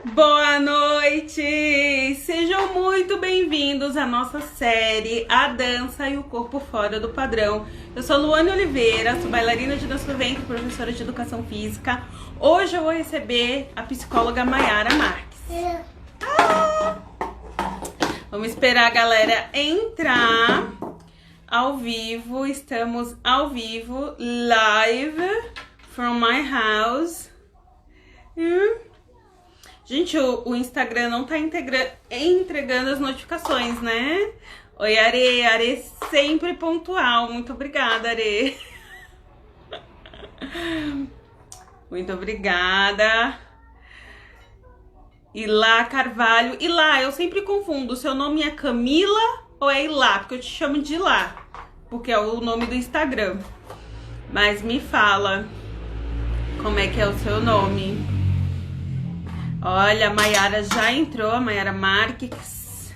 Boa noite! Sejam muito bem-vindos à nossa série A Dança e o Corpo Fora do Padrão. Eu sou Luane Oliveira, sou bailarina de dança do ventre, professora de educação física. Hoje eu vou receber a psicóloga Mayara Marques. Vamos esperar a galera entrar ao vivo. Estamos ao vivo, live from my house. Gente, o Instagram não tá entregando as notificações, né? Oi, Are. Are sempre pontual. Muito obrigada, Are. Muito obrigada. Ilá Carvalho. Ilá, eu sempre confundo. Seu nome é Camila ou é Ilá? Porque eu te chamo de Ilá. Porque é o nome do Instagram. Mas me fala como é que é o seu nome. Olha, a Mayara já entrou, a Mayara Marques.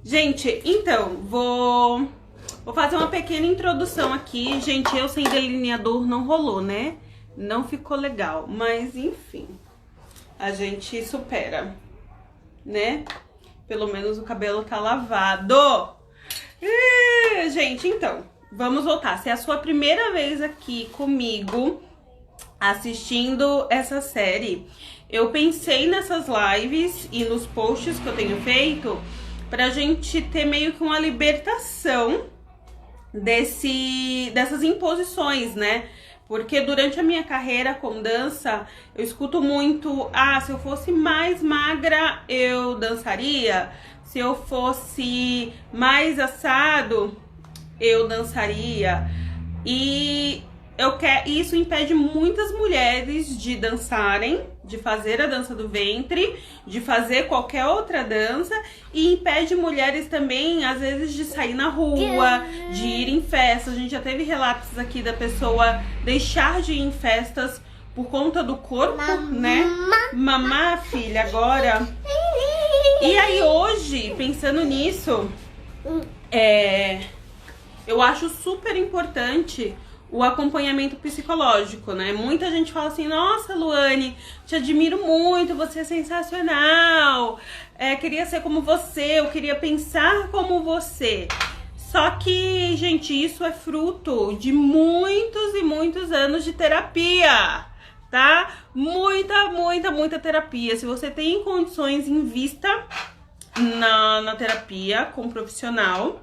Gente, então, vou fazer uma pequena introdução aqui. Gente, eu sem delineador não rolou, né? Não ficou legal, mas enfim. A gente supera, né? Pelo menos o cabelo tá lavado. Gente, então, vamos voltar. Se é a sua primeira vez aqui comigo assistindo essa série, eu pensei nessas lives e nos posts que eu tenho feito pra gente ter meio que uma libertação dessas imposições, né? Porque durante a minha carreira com dança, eu escuto muito: ah, se eu fosse mais magra, eu dançaria. Se eu fosse mais assado, eu dançaria. E isso impede muitas mulheres de dançarem, de fazer a dança do ventre, de fazer qualquer outra dança, e impede mulheres também, às vezes, de sair na rua, de ir em festas. A gente já teve relatos aqui da pessoa deixar de ir em festas por conta do corpo, né? Mamar, filha, agora. E aí hoje, pensando nisso, eu acho super importante o acompanhamento psicológico, né? Muita gente fala assim: nossa, Luane, te admiro muito, você é sensacional, queria ser como você, eu queria pensar como você. Só que, gente, isso é fruto de muitos e muitos anos de terapia, tá? Muita terapia. Se você tem condições, invista na terapia com um profissional.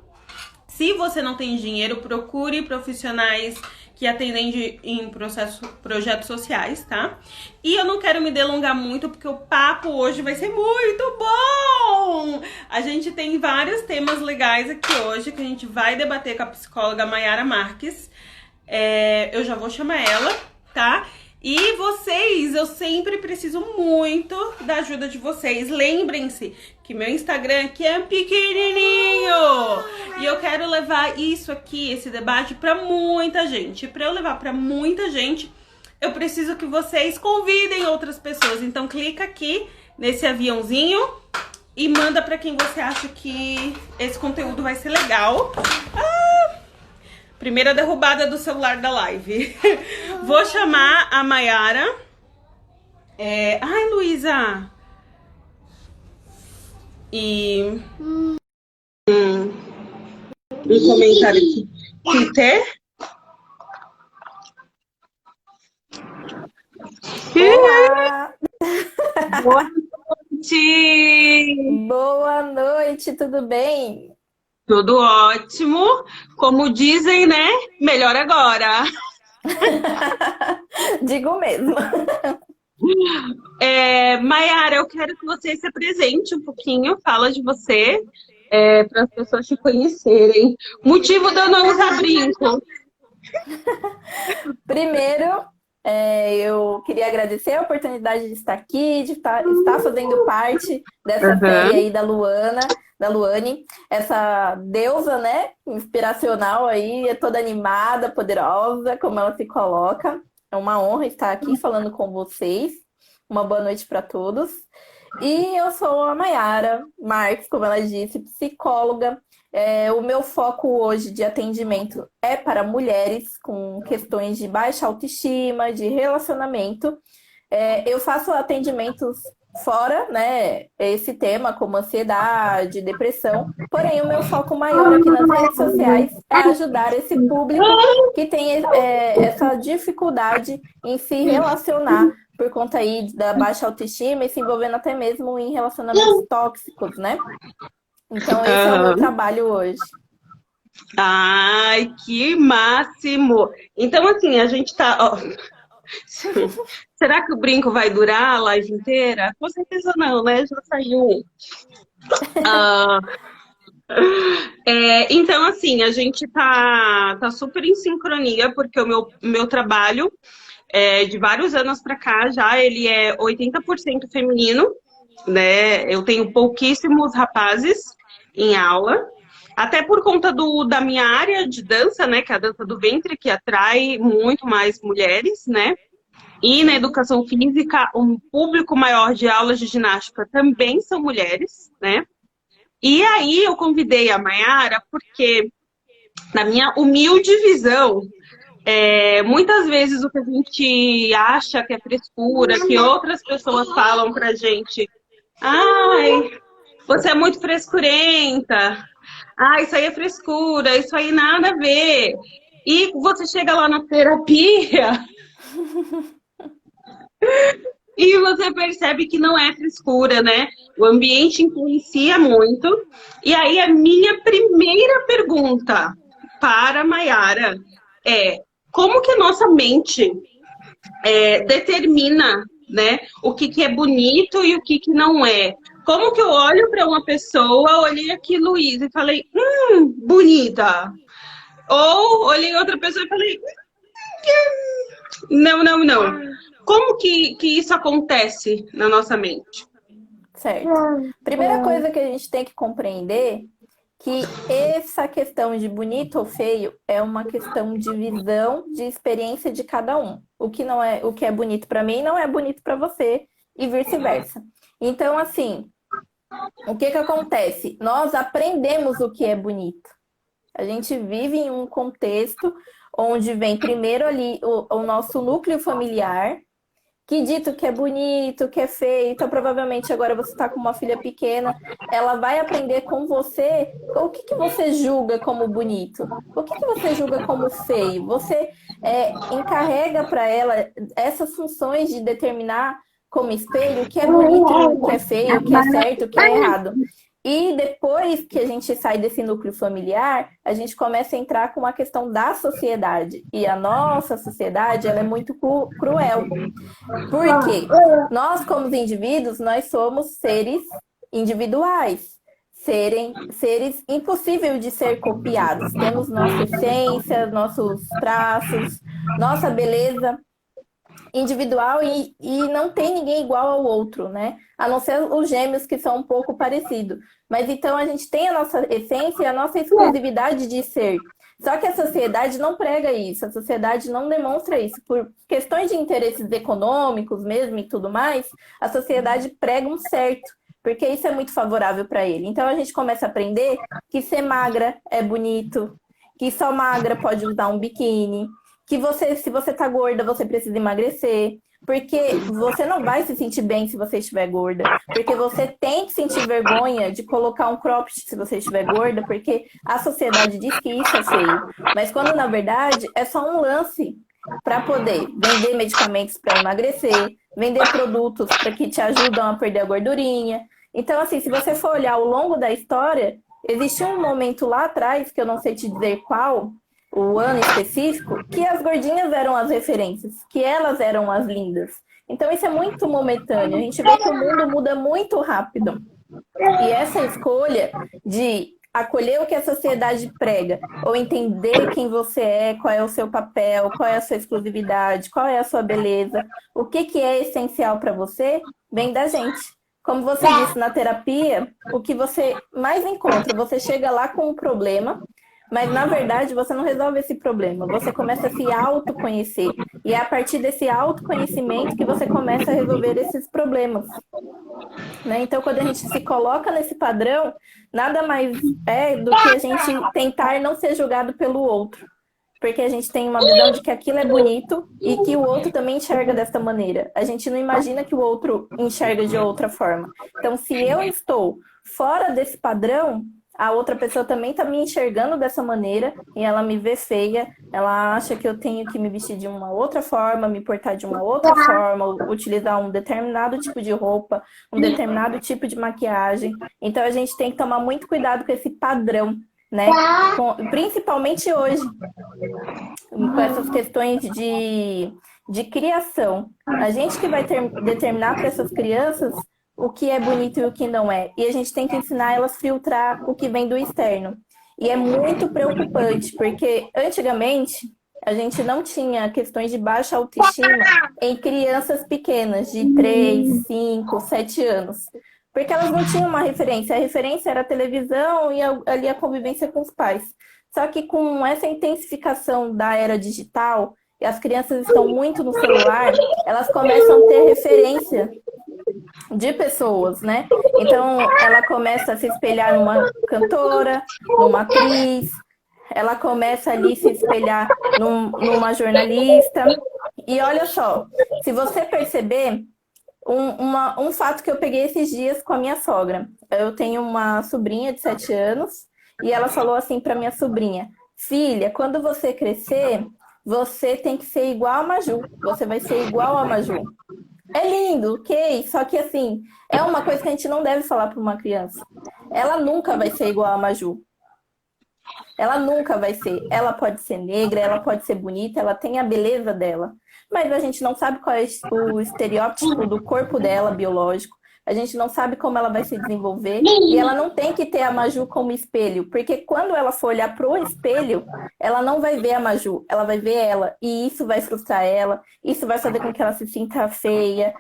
Se você não tem dinheiro, procure profissionais que atendem em projetos sociais, tá? E eu não quero me delongar muito, porque o papo hoje vai ser muito bom! A gente tem vários temas legais aqui hoje, que a gente vai debater com a psicóloga Mayara Marques. Eu já vou chamar ela, tá? E vocês, eu sempre preciso muito da ajuda de vocês. Lembrem-se que meu Instagram aqui é pequenininho. E eu quero levar isso aqui, esse debate, pra muita gente. Pra eu levar pra muita gente, eu preciso que vocês convidem outras pessoas. Então clica aqui nesse aviãozinho e manda pra quem você acha que esse conteúdo vai ser legal. Primeira derrubada do celular da live. Vou chamar a Mayara. Ai, Luísa. E um comentário aqui. Twitter. Olá! Boa noite! Boa noite, tudo bem? Tudo ótimo. Como dizem, né? Melhor agora. Digo mesmo. Mayara, eu quero que você se apresente um pouquinho, fala de você, para as pessoas te conhecerem. Motivo de eu não usar brinco. Primeiro, eu queria agradecer a oportunidade de estar aqui, de estar fazendo parte dessa série aí da Luane, essa deusa, né, inspiracional aí, é toda animada, poderosa, como ela se coloca. É uma honra estar aqui falando com vocês. Uma boa noite para todos. E eu sou a Mayara Marques, como ela disse, psicóloga. O meu foco hoje de atendimento é para mulheres com questões de baixa autoestima, de relacionamento. Eu faço atendimentos fora, né, esse tema como ansiedade, depressão. Porém, o meu foco maior aqui nas redes sociais é ajudar esse público que tem essa dificuldade em se relacionar por conta aí da baixa autoestima e se envolvendo até mesmo em relacionamentos tóxicos, né? Então, esse é o meu trabalho hoje. Ai, que máximo! Então, assim, a gente tá. Ó, será que o brinco vai durar a live inteira? Com certeza não, né? Já saiu um. Ah, então, assim, a gente tá super em sincronia, porque o meu trabalho, de vários anos para cá, já ele é 80% feminino, né? Eu tenho pouquíssimos rapazes em aula. Até por conta da minha área de dança, né? Que é a dança do ventre, que atrai muito mais mulheres, né? E na educação física, um público maior de aulas de ginástica também são mulheres, né? E aí eu convidei a Mayara porque, na minha humilde visão, muitas vezes o que a gente acha que é frescura, que outras pessoas falam pra gente, ai, você é muito frescurenta, isso aí é frescura, isso aí nada a ver. E você chega lá na terapia e você percebe que não é frescura, né? O ambiente influencia muito. E aí a minha primeira pergunta para a Mayara é como que a nossa mente determina, né, o que é bonito e o que não é. Como que eu olho para uma pessoa, olhei aqui, Luísa, e falei, bonita. Ou olhei outra pessoa e falei, não, não, não. Como que isso acontece na nossa mente? Certo. Primeira coisa que a gente tem que compreender que essa questão de bonito ou feio é uma questão de visão, de experiência de cada um. O que é bonito para mim não é bonito para você e vice-versa. Então, assim, o que acontece? Nós aprendemos o que é bonito. A gente vive em um contexto onde vem primeiro ali o nosso núcleo familiar, que dito que é bonito, que é feio. Então, provavelmente, agora você está com uma filha pequena, ela vai aprender com você o que você julga como bonito, o que você julga como feio. Você encarrega para ela essas funções de determinar como espelho o que é bonito, o que é feio, o que é certo, o que é errado. E depois que a gente sai desse núcleo familiar, a gente começa a entrar com a questão da sociedade. E a nossa sociedade, ela é muito cruel. Porque nós, como indivíduos, nós somos seres individuais. Seres impossíveis de ser copiados. Temos nossa essência, nossos traços, nossa beleza individual e não tem ninguém igual ao outro, né? A não ser os gêmeos que são um pouco parecidos. Mas então a gente tem a nossa essência e a nossa exclusividade de ser. Só que a sociedade não prega isso, a sociedade não demonstra isso. Por questões de interesses econômicos mesmo e tudo mais, a sociedade prega um certo, porque isso é muito favorável para ele. Então a gente começa a aprender que ser magra é bonito, que só magra pode usar um biquíni, que se você tá gorda, você precisa emagrecer. Porque você não vai se sentir bem se você estiver gorda. Porque você tem que sentir vergonha de colocar um cropped se você estiver gorda, porque a sociedade diz que isso é feio. Mas quando, na verdade, é só um lance para poder vender medicamentos para emagrecer, vender produtos para que te ajudam a perder a gordurinha. Então, assim, se você for olhar ao longo da história, existe um momento lá atrás, que eu não sei te dizer qual, o ano específico, que as gordinhas eram as referências, que elas eram as lindas. Então isso é muito momentâneo. A gente vê que o mundo muda muito rápido. E essa escolha de acolher o que a sociedade prega, ou entender quem você é, qual é o seu papel, qual é a sua exclusividade, qual é a sua beleza, o que é essencial para você, vem da gente. Como você disse na terapia, o que você mais encontra, você chega lá com um problema, mas, na verdade, você não resolve esse problema. Você começa a se autoconhecer. E é a partir desse autoconhecimento que você começa a resolver esses problemas. Né? Então, quando a gente se coloca nesse padrão, nada mais é do que a gente tentar não ser julgado pelo outro. porque a gente tem uma visão de que aquilo é bonito e que o outro também enxerga dessa maneira. A gente não imagina que o outro enxerga de outra forma. Então, se eu estou fora desse padrão, a outra pessoa também está me enxergando dessa maneira e ela me vê feia, ela acha que eu tenho que me vestir de uma outra forma, me portar de uma outra forma, utilizar um determinado tipo de roupa, um determinado tipo de maquiagem. Então a gente tem que tomar muito cuidado com esse padrão, né? Principalmente hoje, com essas questões de criação. A gente que vai determinar para essas crianças o que é bonito e o que não é. E a gente tem que ensinar elas a filtrar o que vem do externo. E é muito preocupante, porque antigamente a gente não tinha questões de baixa autoestima em crianças pequenas, de 3, 5, 7 anos. Porque elas não tinham uma referência. A referência era a televisão e ali a convivência com os pais. Só que com essa intensificação da era digital, e as crianças estão muito no celular, elas começam a ter referência de pessoas, né? Então, ela começa a se espelhar numa cantora, numa atriz, ela começa ali a se espelhar numa jornalista. E olha só, se você perceber, um fato que eu peguei esses dias com a minha sogra. Eu tenho uma sobrinha de 7 anos e ela falou assim para minha sobrinha: filha, quando você crescer, você tem que ser igual a Maju. Você vai ser igual a Maju. É lindo, ok? Só que assim, é uma coisa que a gente não deve falar para uma criança. Ela nunca vai ser igual a Maju. Ela nunca vai ser. Ela pode ser negra, ela pode ser bonita, ela tem a beleza dela. Mas a gente não sabe qual é o estereótipo do corpo dela, biológico. A gente não sabe como ela vai se desenvolver. E ela não tem que ter a Maju como espelho. Porque quando ela for olhar pro espelho, ela não vai ver a Maju. Ela vai ver ela. E isso vai frustrar ela. Isso vai fazer com que ela se sinta feia,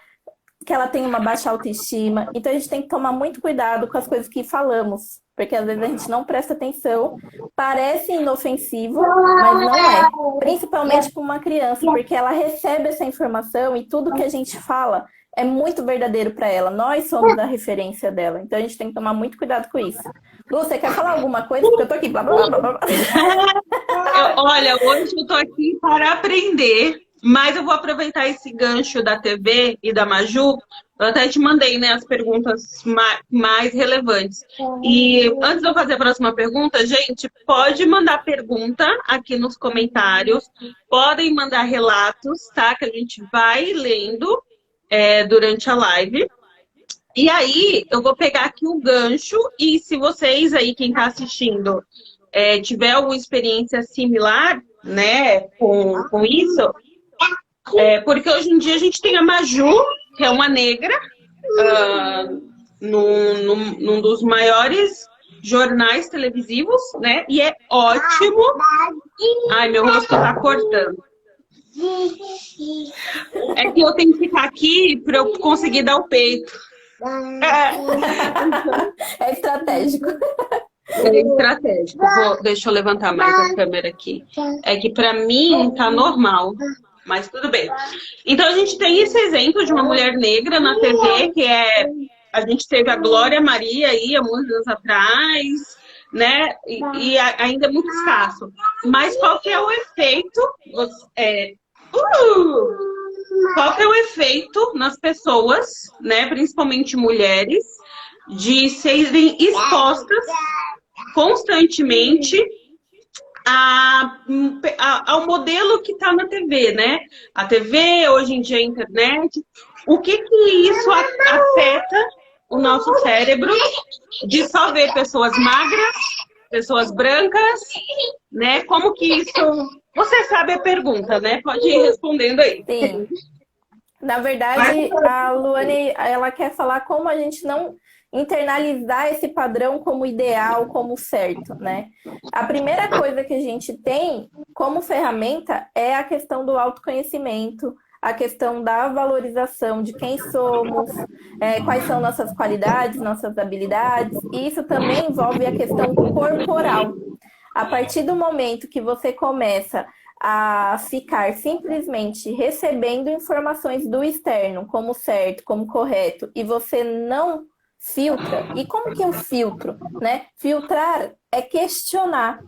que ela tenha uma baixa autoestima. Então a gente tem que tomar muito cuidado com as coisas que falamos. Porque às vezes a gente não presta atenção. Parece inofensivo, mas não é. Principalmente para uma criança. Porque ela recebe essa informação e tudo que a gente fala é muito verdadeiro para ela. Nós somos a referência dela. Então a gente tem que tomar muito cuidado com isso. Lu, você quer falar alguma coisa? Porque eu tô aqui, blá, blá, blá, blá. Olha, hoje eu tô aqui para aprender, mas eu vou aproveitar esse gancho da TV e da Maju. Eu até te mandei, né, as perguntas mais relevantes. E antes de eu fazer a próxima pergunta, gente, pode mandar pergunta aqui nos comentários. Podem mandar relatos, tá? Que a gente vai lendo durante a live. E aí, eu vou pegar aqui o gancho e se vocês aí, quem está assistindo, tiver alguma experiência similar, né, com isso, porque hoje em dia a gente tem a Maju, que é uma negra, num dos maiores jornais televisivos, né, e é ótimo. Ai, meu rosto tá cortando. É que eu tenho que ficar aqui para eu conseguir dar o peito. É estratégico. É estratégico. Deixa eu levantar mais a câmera aqui. É que para mim tá normal, mas tudo bem. Então a gente tem esse exemplo de uma mulher negra na TV, que a gente teve a Glória Maria aí há muitos anos atrás, né? E ainda é muito escasso. Mas qual que é o efeito? Qual que é o efeito nas pessoas, né, principalmente mulheres, de serem expostas constantemente ao modelo que está na TV, né? A TV, hoje em dia a internet. O que isso afeta o nosso cérebro de só ver pessoas magras, pessoas brancas, né? Como que isso... Você sabe a pergunta, né? Pode ir respondendo aí. Sim. Na verdade, a Luane, ela quer falar como a gente não internalizar esse padrão como ideal, como certo, né? A primeira coisa que a gente tem como ferramenta é a questão do autoconhecimento, a questão da valorização de quem somos, quais são nossas qualidades, nossas habilidades, e isso também envolve a questão corporal. A partir do momento que você começa a ficar simplesmente recebendo informações do externo como certo, como correto, e você não filtra. E como que eu filtro, né? Filtrar é questionar.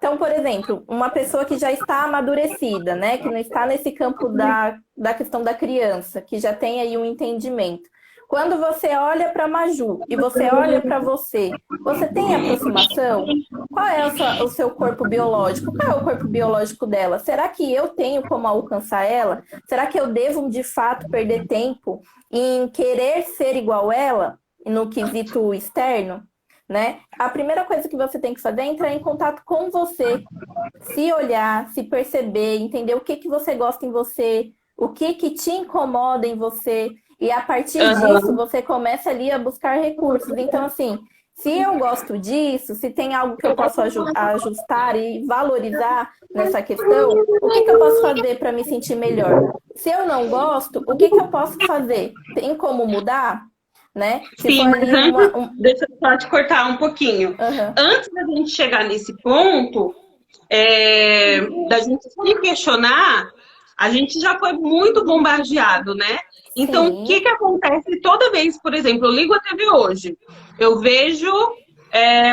Então, por exemplo, uma pessoa que já está amadurecida, né? Que não está nesse campo da questão da criança, que já tem aí um entendimento. Quando você olha para a Maju e você olha para você, você tem aproximação? Qual é o seu corpo biológico? Qual é o corpo biológico dela? Será que eu tenho como alcançar ela? Será que eu devo, de fato, perder tempo em querer ser igual ela no quesito externo? Né? A primeira coisa que você tem que fazer é entrar em contato com você, se olhar, se perceber, entender o que que você gosta em você, o que que te incomoda em você, e a partir disso você começa ali a buscar recursos. Então, assim, se eu gosto disso, se tem algo que eu posso ajustar e valorizar nessa questão, o que que eu posso fazer para me sentir melhor? Se eu não gosto, o que que eu posso fazer? Tem como mudar? Né? Se Sim, for mas ali antes, deixa eu só te cortar um pouquinho. Uhum. Antes da gente chegar nesse ponto, da gente se questionar, a gente já foi muito bombardeado, né? Então, o que Sim. que acontece toda vez, por exemplo, eu ligo a TV hoje, eu vejo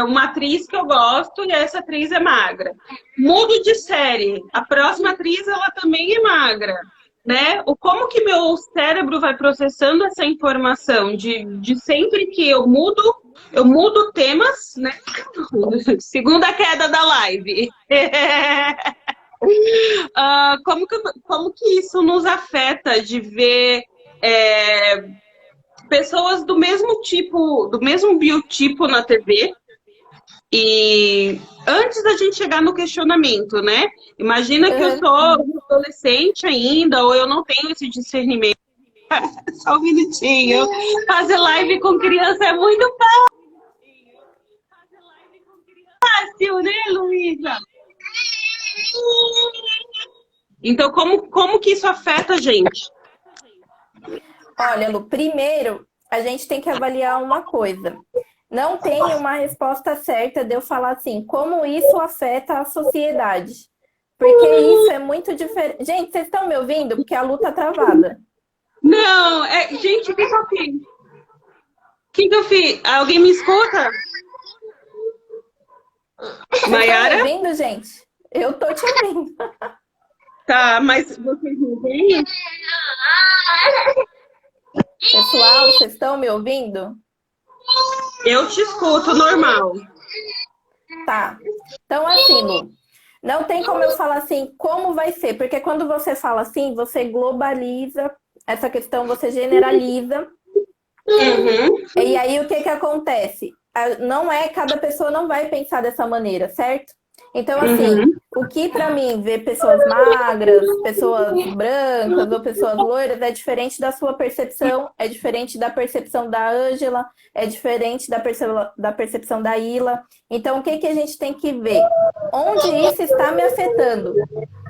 uma atriz que eu gosto e essa atriz é magra. Mudo de série, a próxima atriz ela também é magra. Né? Como que meu cérebro vai processando essa informação de sempre que eu mudo temas, né? Segunda queda da live. Como que isso nos afeta de ver pessoas do mesmo tipo, do mesmo biotipo na TV? E antes da gente chegar no questionamento, né? Imagina que eu Uhum. sou um adolescente ainda, ou eu não tenho esse discernimento. Só um minutinho. Fazer live com criança é muito fácil, né, Luísa? Então, como que isso afeta a gente? Olha, Lu, primeiro a gente tem que avaliar uma coisa. Não tem uma resposta certa de eu falar assim, como isso afeta a sociedade. Porque isso é muito diferente. Gente, vocês estão me ouvindo? Porque a Lu tá travada. Não, gente, o que eu fiz? O que eu fiz? Alguém me escuta? Vocês estão me Maiara? ouvindo, gente? Eu tô te ouvindo. Tá, mas vocês não veem? Pessoal, vocês estão me ouvindo? Eu te escuto normal. Tá. Então, assim, Lu, não tem como eu falar assim, como vai ser, porque quando você fala assim, você globaliza essa questão, você generaliza. Uhum. E aí o que que acontece? Não é, cada pessoa não vai pensar dessa maneira, certo? Então, assim, o que para mim ver pessoas magras, pessoas brancas ou pessoas loiras é diferente da sua percepção, é diferente da percepção da Ângela, é diferente da percepção da Ila. Então, o que que a gente tem que ver? Onde isso está me afetando,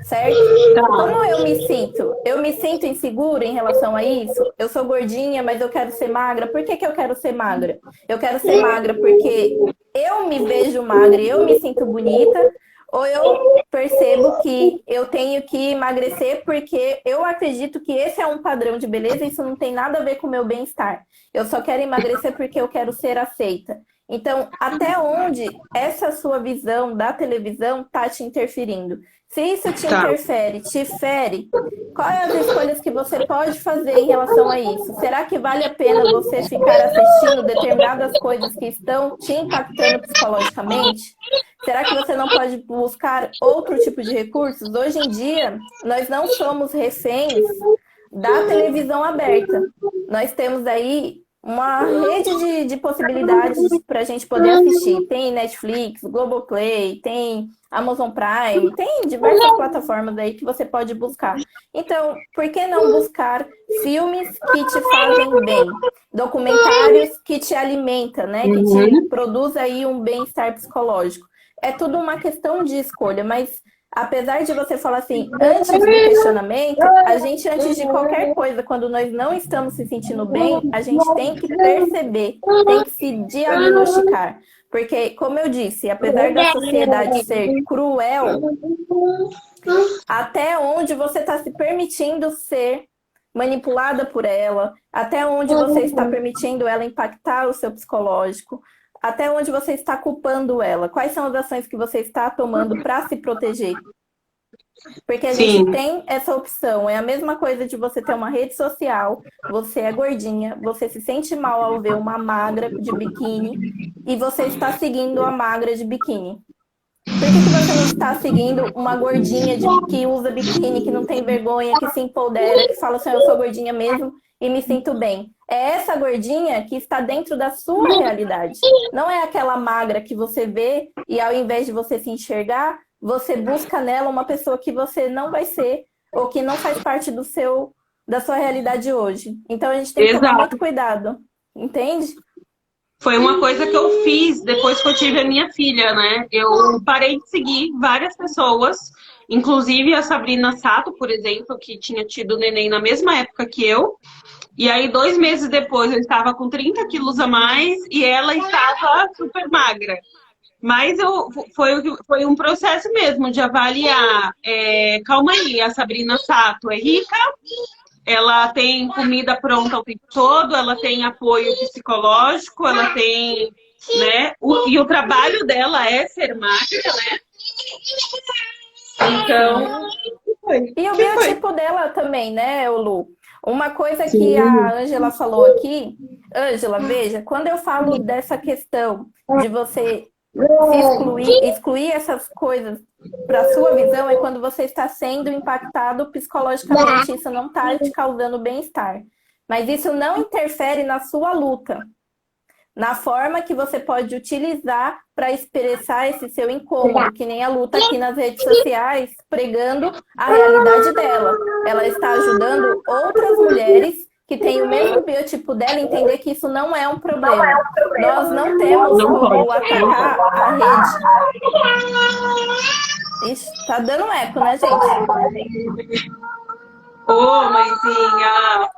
certo? Como eu me sinto? Eu me sinto insegura em relação a isso? Eu sou gordinha, mas eu quero ser magra. Por que que eu quero ser magra? Eu quero ser magra porque eu me vejo magra e eu me sinto bonita, ou eu percebo que eu tenho que emagrecer porque eu acredito que esse é um padrão de beleza e isso não tem nada a ver com o meu bem-estar. Eu só quero emagrecer porque eu quero ser aceita. Então, até onde essa sua visão da televisão está te interferindo? Se isso te interfere, te fere, quais as escolhas que você pode fazer em relação a isso? Será que vale a pena você ficar assistindo determinadas coisas que estão te impactando psicologicamente? Será que você não pode buscar outro tipo de recursos? Hoje em dia, nós não somos reféns da televisão aberta. Nós temos aí uma rede de possibilidades para a gente poder assistir. Tem Netflix, Globoplay, tem Amazon Prime, tem diversas plataformas aí que você pode buscar. Então, por que não buscar filmes que te fazem bem? Documentários que te alimentam, né? Que te produz aí um bem-estar psicológico. É tudo uma questão de escolha, mas apesar de você falar assim, antes do questionamento, a gente, antes de qualquer coisa, quando nós não estamos se sentindo bem, a gente tem que perceber, tem que se diagnosticar. Porque, como eu disse, apesar da sociedade ser cruel, até onde você está se permitindo ser manipulada por ela, até onde você está permitindo ela impactar o seu psicológico, até onde você está culpando ela? Quais são as ações que você está tomando para se proteger? Porque a gente Sim, tem essa opção. É a mesma coisa de você ter uma rede social, você é gordinha, você se sente mal ao ver uma magra de biquíni e você está seguindo a magra de biquíni. Por que que você não está seguindo uma gordinha que usa biquíni, que não tem vergonha, que se empodera, que fala assim, eu sou gordinha mesmo e me sinto bem? É essa gordinha que está dentro da sua realidade. Não é aquela magra que você vê e ao invés de você se enxergar, você busca nela uma pessoa que você não vai ser ou que não faz parte da sua realidade hoje. Então a gente tem que tomar muito exato. cuidado, entende? Foi uma coisa que eu fiz depois que eu tive a minha filha, né? Eu parei de seguir várias pessoas, inclusive a Sabrina Sato, por exemplo, que tinha tido neném na mesma época que eu. E aí, 2 meses depois, eu estava com 30 quilos a mais e ela estava super magra. Mas foi um processo mesmo de avaliar. Calma aí, a Sabrina Sato é rica, ela tem comida pronta o tempo todo, ela tem apoio psicológico, ela tem, né? E o trabalho dela é ser magra, né? Então, Sim. que foi? E o Que foi? biotipo dela também, né, Lu? Uma coisa que Sim. a Ângela falou aqui, Ângela, veja, quando eu falo dessa questão de você se excluir essas coisas para sua visão, é quando você está sendo impactado psicologicamente, isso não está te causando bem-estar. Mas isso não interfere na sua luta, na forma que você pode utilizar para expressar esse seu incômodo, que nem a luta aqui nas redes sociais, pregando a realidade dela. Ela está ajudando outras mulheres que têm o mesmo biotipo dela a entender que isso não é um problema. Nós não temos Não pode. como atacar a rede. Ixi, tá dando um eco, né, gente? Ô, mãezinha!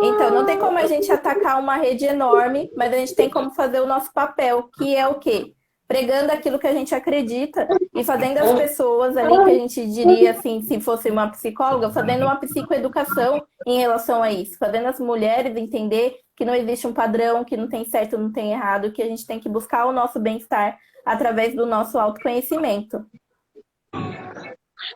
Então, não tem como a gente atacar uma rede enorme, mas a gente tem como fazer o nosso papel, que é o quê? Pregando aquilo que a gente acredita e fazendo as pessoas ali, que a gente diria assim, se fosse uma psicóloga, fazendo uma psicoeducação em relação a isso, fazendo as mulheres entender que não existe um padrão, que não tem certo, não tem errado, que a gente tem que buscar o nosso bem-estar através do nosso autoconhecimento.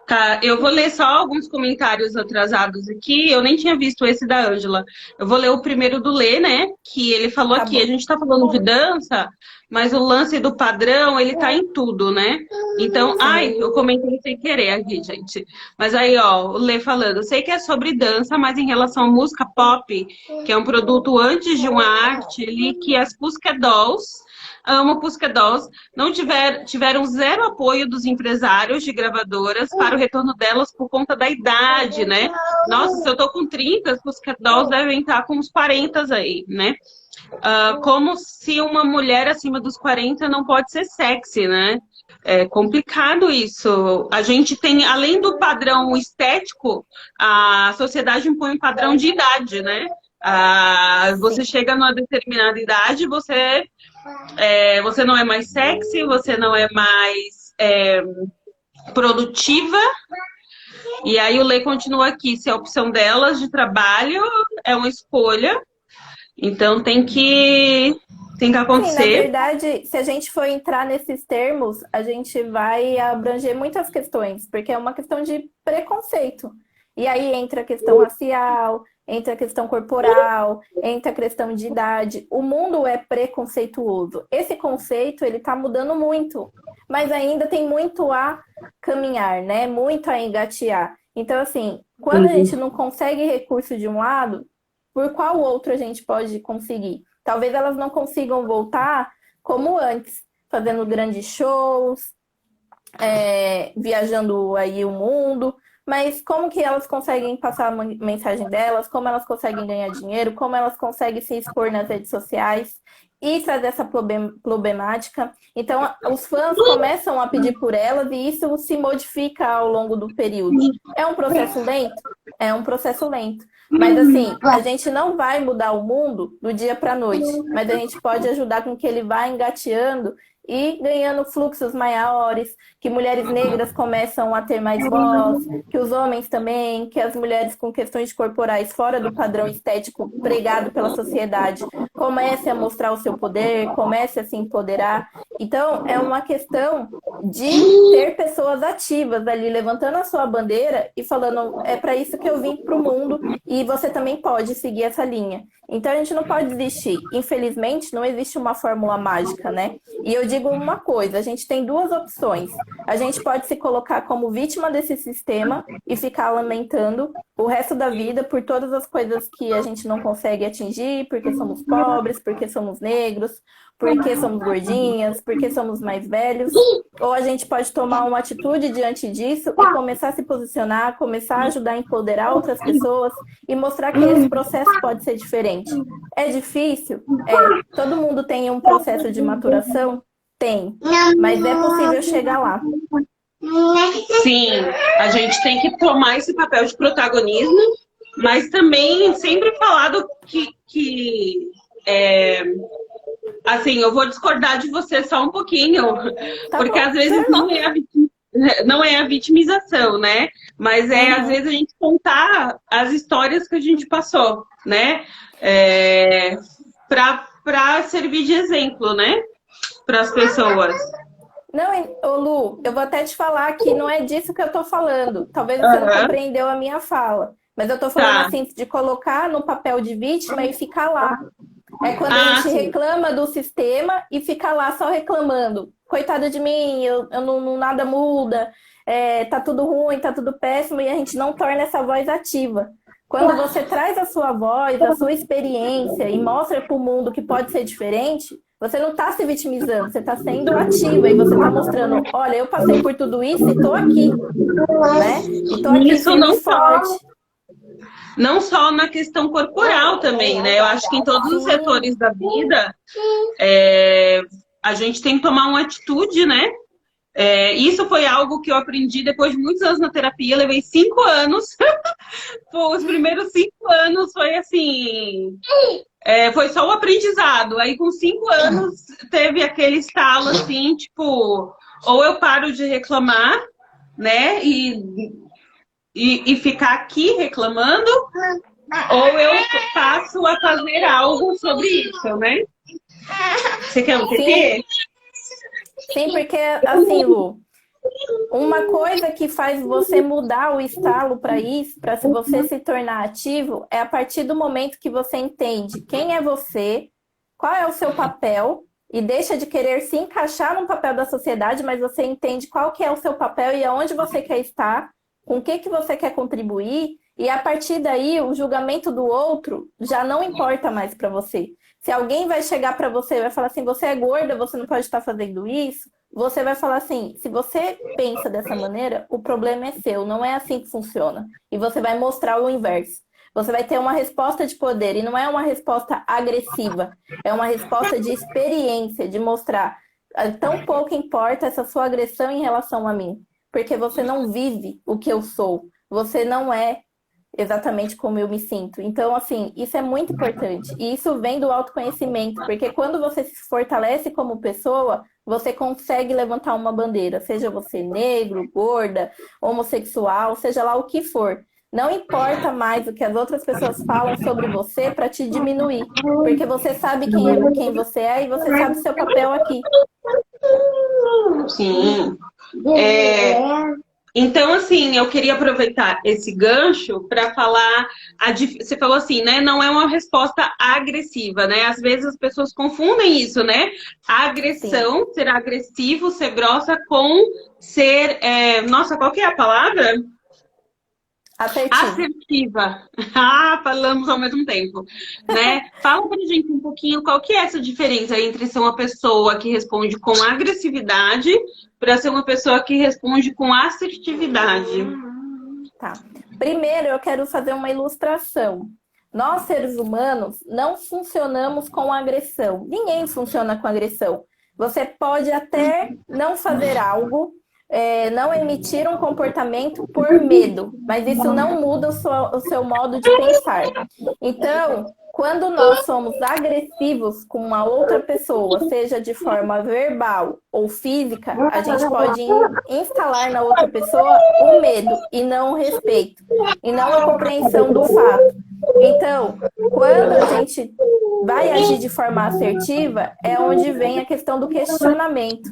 Tá, eu vou ler só alguns comentários atrasados aqui. Eu nem tinha visto esse da Ângela. Eu vou ler o primeiro do Lê, né? Que ele falou Tá aqui, a bom. gente tá falando de dança, mas o lance do padrão, ele tá em tudo, né? Então, ai, Sim. eu comentei sem querer aqui, gente. Mas aí, ó, o Lê falando, sei que é sobre dança, mas em relação à música pop, que é um produto antes de uma arte, li que as Pussycat Dolls, amo Pussycat Dolls, não tiveram zero apoio dos empresários de gravadoras para o retorno delas por conta da idade, né? Nossa, se eu tô com 30, as Pussycat Dolls devem estar com uns 40 aí, né? Como se uma mulher acima dos 40 não pode ser sexy, né? É complicado isso. A gente tem, além do padrão estético, a sociedade impõe um padrão de idade, né? Você Sim. chega numa determinada idade, você não é mais sexy, você não é mais produtiva. E aí o Lei continua aqui, se a opção delas de trabalho é uma escolha, então tem que Sim, na acontecer. verdade, se a gente for entrar nesses termos, a gente vai abranger muitas questões, porque é uma questão de preconceito. E aí entra a questão racial, entra a questão corporal, entra a questão de idade. O mundo é preconceituoso. Esse conceito, ele está mudando muito, mas ainda tem muito a caminhar, né? Muito a engatear. Então, assim, quando a gente não consegue recurso de um lado, por qual outro a gente pode conseguir? Talvez elas não consigam voltar como antes, fazendo grandes shows, viajando aí o mundo, mas como que elas conseguem passar a mensagem delas, como elas conseguem ganhar dinheiro, como elas conseguem se expor nas redes sociais e trazer essa problemática. Então, os fãs começam a pedir por elas e isso se modifica ao longo do período. É um processo lento? É um processo lento. Mas assim, a gente não vai mudar o mundo do dia para a noite, mas a gente pode ajudar com que ele vá engateando e ganhando fluxos maiores, que mulheres negras começam a ter mais voz, que os homens também, que as mulheres com questões corporais fora do padrão estético pregado pela sociedade comecem a mostrar o seu poder, comecem a se empoderar. Então, é uma questão de ter pessoas ativas ali, levantando a sua bandeira e falando, é para isso que eu vim para o mundo e você também pode seguir essa linha. Então, a gente não pode desistir. Infelizmente, não existe uma fórmula mágica, né? E eu digo uma coisa, a gente tem duas opções. A gente pode se colocar como vítima desse sistema e ficar lamentando o resto da vida por todas as coisas que a gente não consegue atingir, porque somos pobres, porque somos negros, porque somos gordinhas, porque somos mais velhos. Ou a gente pode tomar uma atitude diante disso e começar a se posicionar, começar a ajudar a empoderar outras pessoas e mostrar que esse processo pode ser diferente. É difícil? É. Todo mundo tem um processo de maturação? Tem. Mas é possível chegar lá. Sim, a gente tem que tomar esse papel de protagonismo, mas também sempre falado assim, eu vou discordar de você só um pouquinho, porque às vezes não é a vitimização, né? Mas às vezes a gente contar as histórias que a gente passou, né? Para servir de exemplo, né? Para as pessoas. Não, ô Lu, eu vou até te falar que não é disso que eu tô falando. Talvez você não compreendeu a minha fala. Mas eu tô falando assim, de colocar no papel de vítima e ficar lá. É quando a gente reclama do sistema e fica lá só reclamando. Coitada de mim, eu não nada muda, tá tudo ruim, tá tudo péssimo, e a gente não torna essa voz ativa. Quando você traz a sua voz, a sua experiência e mostra para o mundo que pode ser diferente, você não está se vitimizando, você está sendo ativa e você está mostrando, olha, eu passei por tudo isso e estou aqui, né? E estou aqui sendo forte. Não só na questão corporal também, né? Eu acho que em todos os setores da vida, a gente tem que tomar uma atitude, né? Isso foi algo que eu aprendi depois de muitos anos na terapia. Eu levei 5 anos. Os primeiros 5 anos foi assim... foi só o aprendizado. Aí com 5 anos teve aquele estalo assim, tipo... Ou eu paro de reclamar, né? E ficar aqui reclamando, ou eu passo a fazer algo sobre isso, né? Você quer um PT? Sim, porque assim, Lu, uma coisa que faz você mudar o estalo para isso, para você se tornar ativo, é a partir do momento que você entende quem é você, qual é o seu papel, e deixa de querer se encaixar no papel da sociedade, mas você entende qual que é o seu papel e aonde você quer estar, com o que você quer contribuir, e a partir daí o julgamento do outro já não importa mais para você. Se alguém vai chegar para você e vai falar assim, você é gorda, você não pode estar fazendo isso, você vai falar assim, se você pensa dessa maneira, o problema é seu, não é assim que funciona. E você vai mostrar o inverso. Você vai ter uma resposta de poder, e não é uma resposta agressiva, é uma resposta de experiência, de mostrar, tão pouco importa essa sua agressão em relação a mim. Porque você não vive o que eu sou. Você não é exatamente como eu me sinto. Então, assim, isso é muito importante. E isso vem do autoconhecimento. Porque quando você se fortalece como pessoa, você consegue levantar uma bandeira. Seja você negro, gorda, homossexual, seja lá o que for. Não importa mais o que as outras pessoas falam sobre você para te diminuir. Porque você sabe quem você é e você sabe o seu papel aqui. Sim. Então, assim, eu queria aproveitar esse gancho para falar. Você falou assim, né? Não é uma resposta agressiva, né? Às vezes as pessoas confundem isso, né? A agressão, ser agressivo, ser grossa, com ser. Nossa, qual que é a palavra? Assertiva. Falamos ao mesmo tempo, né? Fala pra gente um pouquinho qual que é essa diferença entre ser uma pessoa que responde com agressividade para ser uma pessoa que responde com assertividade. Tá. Primeiro, eu quero fazer uma ilustração. Nós, seres humanos, não funcionamos com agressão. Ninguém funciona com agressão. Você pode até não fazer algo, não emitir um comportamento por medo, mas isso não muda o seu modo de pensar. Então, Quando nós somos agressivos com uma outra pessoa, seja de forma verbal ou física, a gente pode instalar na outra pessoa o medo e não o respeito, e não a compreensão do fato. Então, quando a gente vai agir de forma assertiva, é onde vem a questão do questionamento.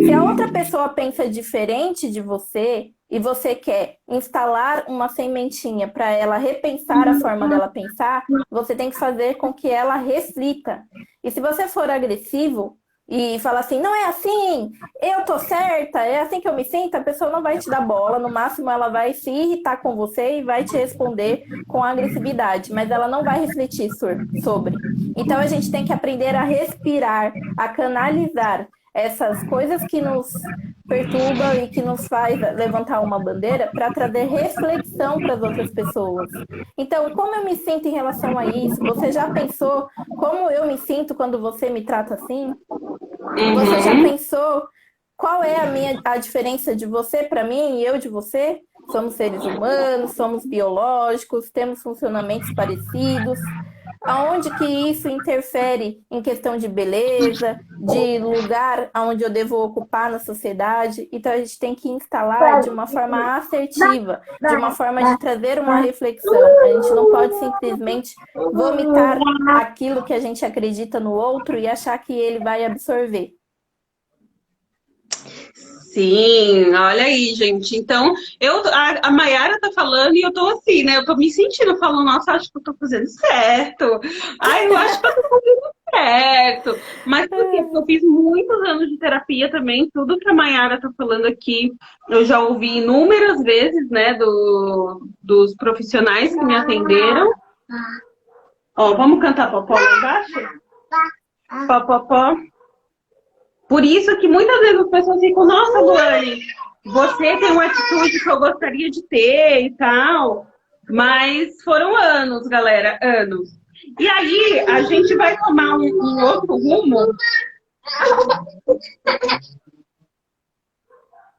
Se a outra pessoa pensa diferente de você e você quer instalar uma sementinha para ela repensar a forma dela pensar, você tem que fazer com que ela reflita. E se você for agressivo e falar assim, não é assim, eu tô certa, é assim que eu me sinto, a pessoa não vai te dar bola, no máximo ela vai se irritar com você e vai te responder com agressividade, mas ela não vai refletir sobre. Então a gente tem que aprender a respirar, a canalizar essas coisas que nos perturbam e que nos faz levantar uma bandeira para trazer reflexão para as outras pessoas. Então, como eu me sinto em relação a isso? Você já pensou como eu me sinto quando você me trata assim? Você já pensou qual é a diferença de você para mim e eu de você? Somos seres humanos, somos biológicos, temos funcionamentos parecidos. Aonde que isso interfere em questão de beleza, de lugar onde eu devo ocupar na sociedade? Então a gente tem que instalar de uma forma assertiva, de uma forma de trazer uma reflexão. A gente não pode simplesmente vomitar aquilo que a gente acredita no outro e achar que ele vai absorver. Sim, olha aí, gente. Então, a Mayara tá falando e eu tô assim, né? Eu tô me sentindo, falando, nossa, acho que eu tô fazendo certo. Ai, eu acho que eu tô fazendo certo. Mas por quê? Porque eu fiz muitos anos de terapia também. Tudo que a Mayara tá falando aqui, eu já ouvi inúmeras vezes, né, dos profissionais que me atenderam. Ó, vamos cantar Popó lá embaixo? Popó. Por isso que muitas vezes as pessoas ficam, nossa, Luane, você tem uma atitude que eu gostaria de ter e tal. Mas foram anos, galera, anos. E aí, a gente vai tomar um outro rumo.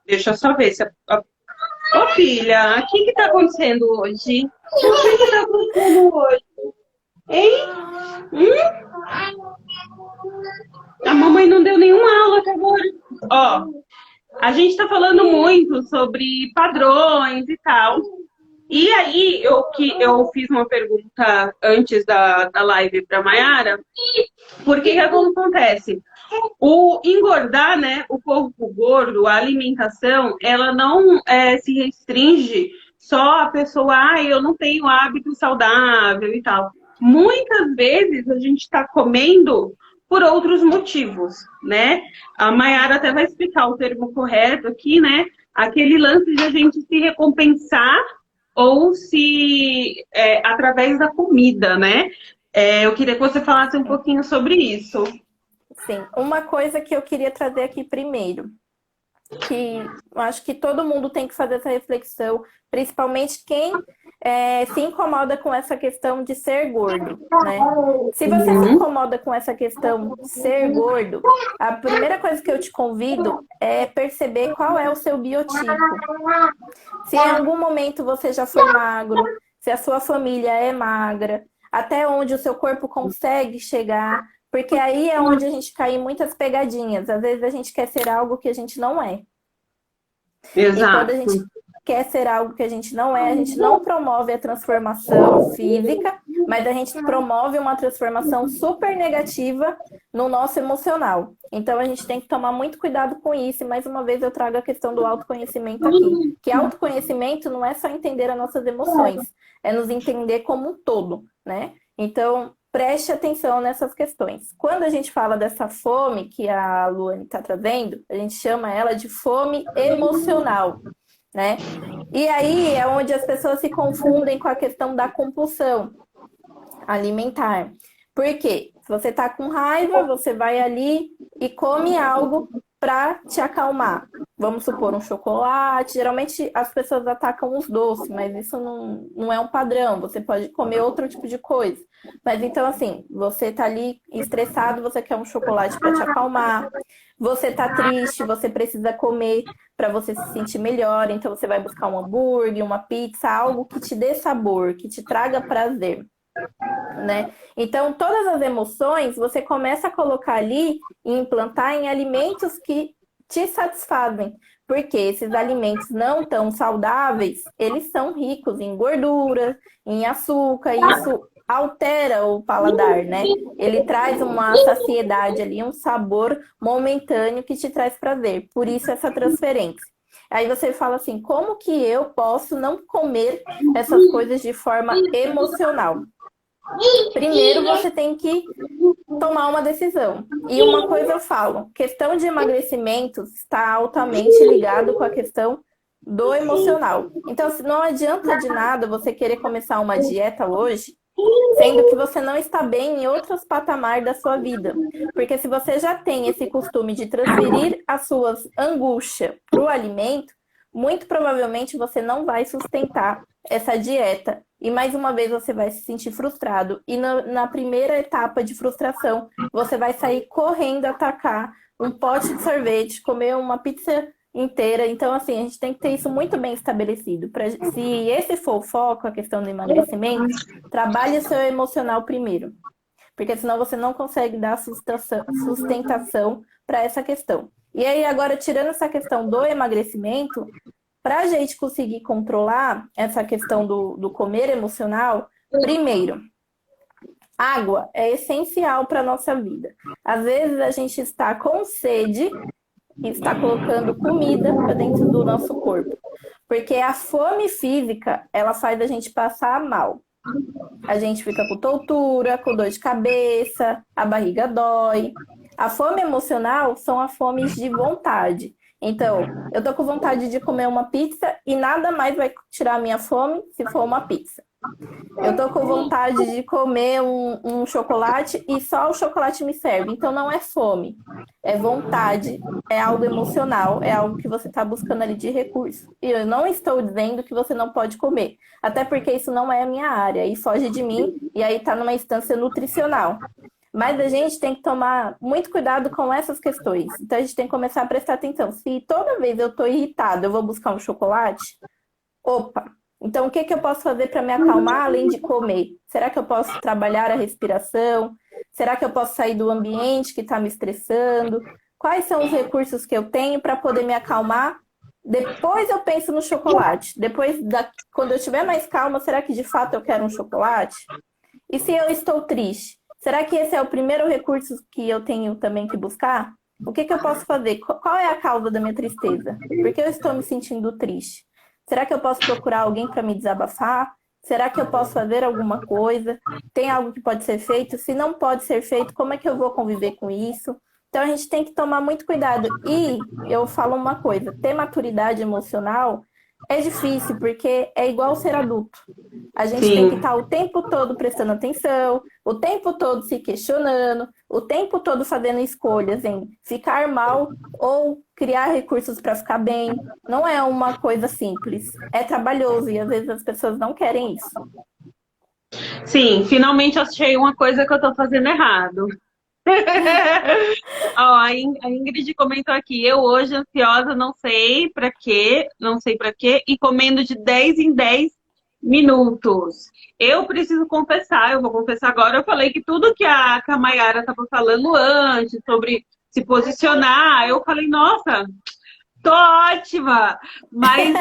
Deixa eu só ver se Ô, filha, o que tá acontecendo hoje? O que tá acontecendo hoje? Hein? A mamãe não deu nenhuma aula até agora. Ó, a gente tá falando muito sobre padrões e tal. E aí, eu fiz uma pergunta antes da live para Mayara, porque que acontece? O engordar, né, o corpo gordo, a alimentação, ela não se restringe só a pessoa, eu não tenho hábito saudável e tal. Muitas vezes a gente está comendo por outros motivos, né? A Mayara até vai explicar o termo correto aqui, né? Aquele lance de a gente se recompensar ou se através da comida, né? Eu queria que você falasse um pouquinho sobre isso. Sim, uma coisa que eu queria trazer aqui primeiro, que eu acho que todo mundo tem que fazer essa reflexão, principalmente quem se incomoda com essa questão de ser gordo, né? Se você se incomoda com essa questão de ser gordo, a primeira coisa que eu te convido é perceber qual é o seu biotipo. Se em algum momento você já foi magro, se a sua família é magra, até onde o seu corpo consegue chegar, porque aí é onde a gente cai em muitas pegadinhas. Às vezes a gente quer ser algo que a gente não é. Exato. E quando a gente quer ser algo que a gente não é, a gente não promove a transformação física, mas a gente promove uma transformação super negativa no nosso emocional. Então a gente tem que tomar muito cuidado com isso. E mais uma vez eu trago a questão do autoconhecimento aqui. Que autoconhecimento não é só entender as nossas emoções, é nos entender como um todo, né? Então, preste atenção nessas questões. Quando a gente fala dessa fome que a Luane está trazendo, a gente chama ela de fome emocional, né? E aí é onde as pessoas se confundem com a questão da compulsão alimentar. Por quê? Se você está com raiva, você vai ali e come algo para te acalmar. Vamos supor um chocolate. Geralmente as pessoas atacam os doces, mas isso não é um padrão. Você pode comer outro tipo de coisa. Mas então, assim, você tá ali estressado, você quer um chocolate para te acalmar. Você tá triste, você precisa comer para você se sentir melhor. Então você vai buscar um hambúrguer, uma pizza, algo que te dê sabor, que te traga prazer. né? Então, todas as emoções você começa a colocar ali e implantar em alimentos que te satisfazem. Porque esses alimentos não tão saudáveis, eles são ricos em gordura, em açúcar, e isso altera o paladar, né? Ele traz uma saciedade ali, um sabor momentâneo que te traz prazer. Por isso essa transferência. Aí você fala assim, como que eu posso não comer essas coisas de forma emocional? Primeiro você tem que tomar uma decisão. E uma coisa eu falo, questão de emagrecimento está altamente ligado com a questão do emocional. Então, não adianta de nada você querer começar uma dieta hoje, sendo que você não está bem em outros patamares da sua vida. Porque se você já tem esse costume de transferir as suas angústias para o alimento, muito provavelmente você não vai sustentar essa dieta. E mais uma vez você vai se sentir frustrado. E na primeira etapa de frustração, você vai sair correndo atacar um pote de sorvete, comer uma pizza inteira. Então, assim, a gente tem que ter isso muito bem estabelecido. Se esse for o foco, a questão do emagrecimento, trabalhe o seu emocional primeiro. Porque senão você não consegue dar sustentação para essa questão. E aí, agora, tirando essa questão do emagrecimento, para a gente conseguir controlar essa questão do comer emocional, primeiro, água é essencial para a nossa vida. Às vezes a gente está com sede e está colocando comida para dentro do nosso corpo. Porque a fome física, ela faz a gente passar mal. A gente fica com tontura, com dor de cabeça, a barriga dói. A fome emocional são as fomes de vontade. Então, eu tô com vontade de comer uma pizza e nada mais vai tirar a minha fome se for uma pizza. Eu tô com vontade de comer um chocolate e só o chocolate me serve. Então, não é fome, é vontade, é algo emocional, é algo que você tá buscando ali de recurso. E eu não estou dizendo que você não pode comer, até porque isso não é a minha área e foge de mim e aí tá numa instância nutricional. Mas a gente tem que tomar muito cuidado com essas questões. Então, a gente tem que começar a prestar atenção. Se toda vez eu tô irritada, eu vou buscar um chocolate, opa! Então, o que eu posso fazer para me acalmar além de comer? Será que eu posso trabalhar a respiração? Será que eu posso sair do ambiente que está me estressando? Quais são os recursos que eu tenho para poder me acalmar? Depois eu penso no chocolate. Quando eu estiver mais calma, será que de fato eu quero um chocolate? E se eu estou triste? Será que esse é o primeiro recurso que eu tenho também que buscar? O que eu posso fazer? Qual é a causa da minha tristeza? Por que eu estou me sentindo triste? Será que eu posso procurar alguém para me desabafar? Será que eu posso fazer alguma coisa? Tem algo que pode ser feito? Se não pode ser feito, como é que eu vou conviver com isso? Então, a gente tem que tomar muito cuidado. E eu falo uma coisa, ter maturidade emocional é difícil, porque é igual ser adulto. A gente tem que estar o tempo todo prestando atenção, o tempo todo se questionando, o tempo todo fazendo escolhas em ficar mal ou criar recursos para ficar bem. Não é uma coisa simples. É trabalhoso e às vezes as pessoas não querem isso. Sim, finalmente achei uma coisa que eu tô fazendo errado. Ó, a Ingrid comentou aqui, eu hoje ansiosa, não sei pra quê, e comendo de 10 em 10 minutos. Eu preciso confessar, eu vou confessar agora, eu falei que tudo que a Mayara estava falando antes, sobre se posicionar, eu falei, nossa, tô ótima! Mas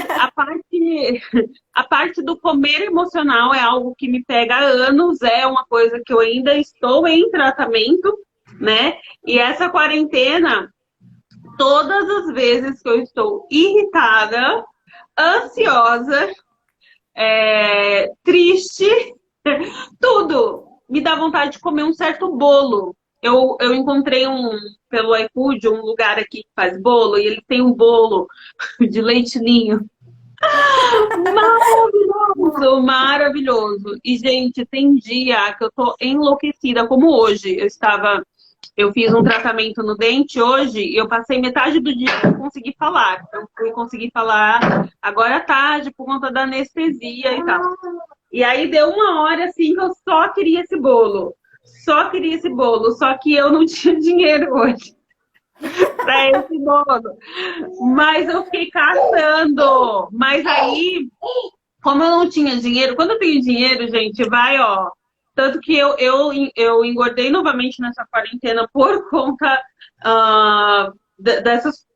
a parte do comer emocional é algo que me pega há anos, é uma coisa que eu ainda estou em tratamento, né? E essa quarentena, todas as vezes que eu estou irritada, ansiosa, triste, tudo me dá vontade de comer um certo bolo. Eu encontrei pelo iFood, um lugar aqui que faz bolo, e ele tem um bolo de leite ninho. Maravilhoso, maravilhoso. E, gente, tem dia que eu tô enlouquecida, como hoje. Eu fiz um tratamento no dente hoje e eu passei metade do dia sem conseguir falar. Eu fui conseguir falar agora à tarde por conta da anestesia e tal. E aí deu uma hora assim que eu só queria esse bolo. Só queria esse bolo, só que eu não tinha dinheiro hoje para esse bolo. Mas eu fiquei caçando. Mas aí, como eu não tinha dinheiro, quando eu tenho dinheiro, gente, vai, ó. Tanto que eu engordei novamente nessa quarentena por conta dessas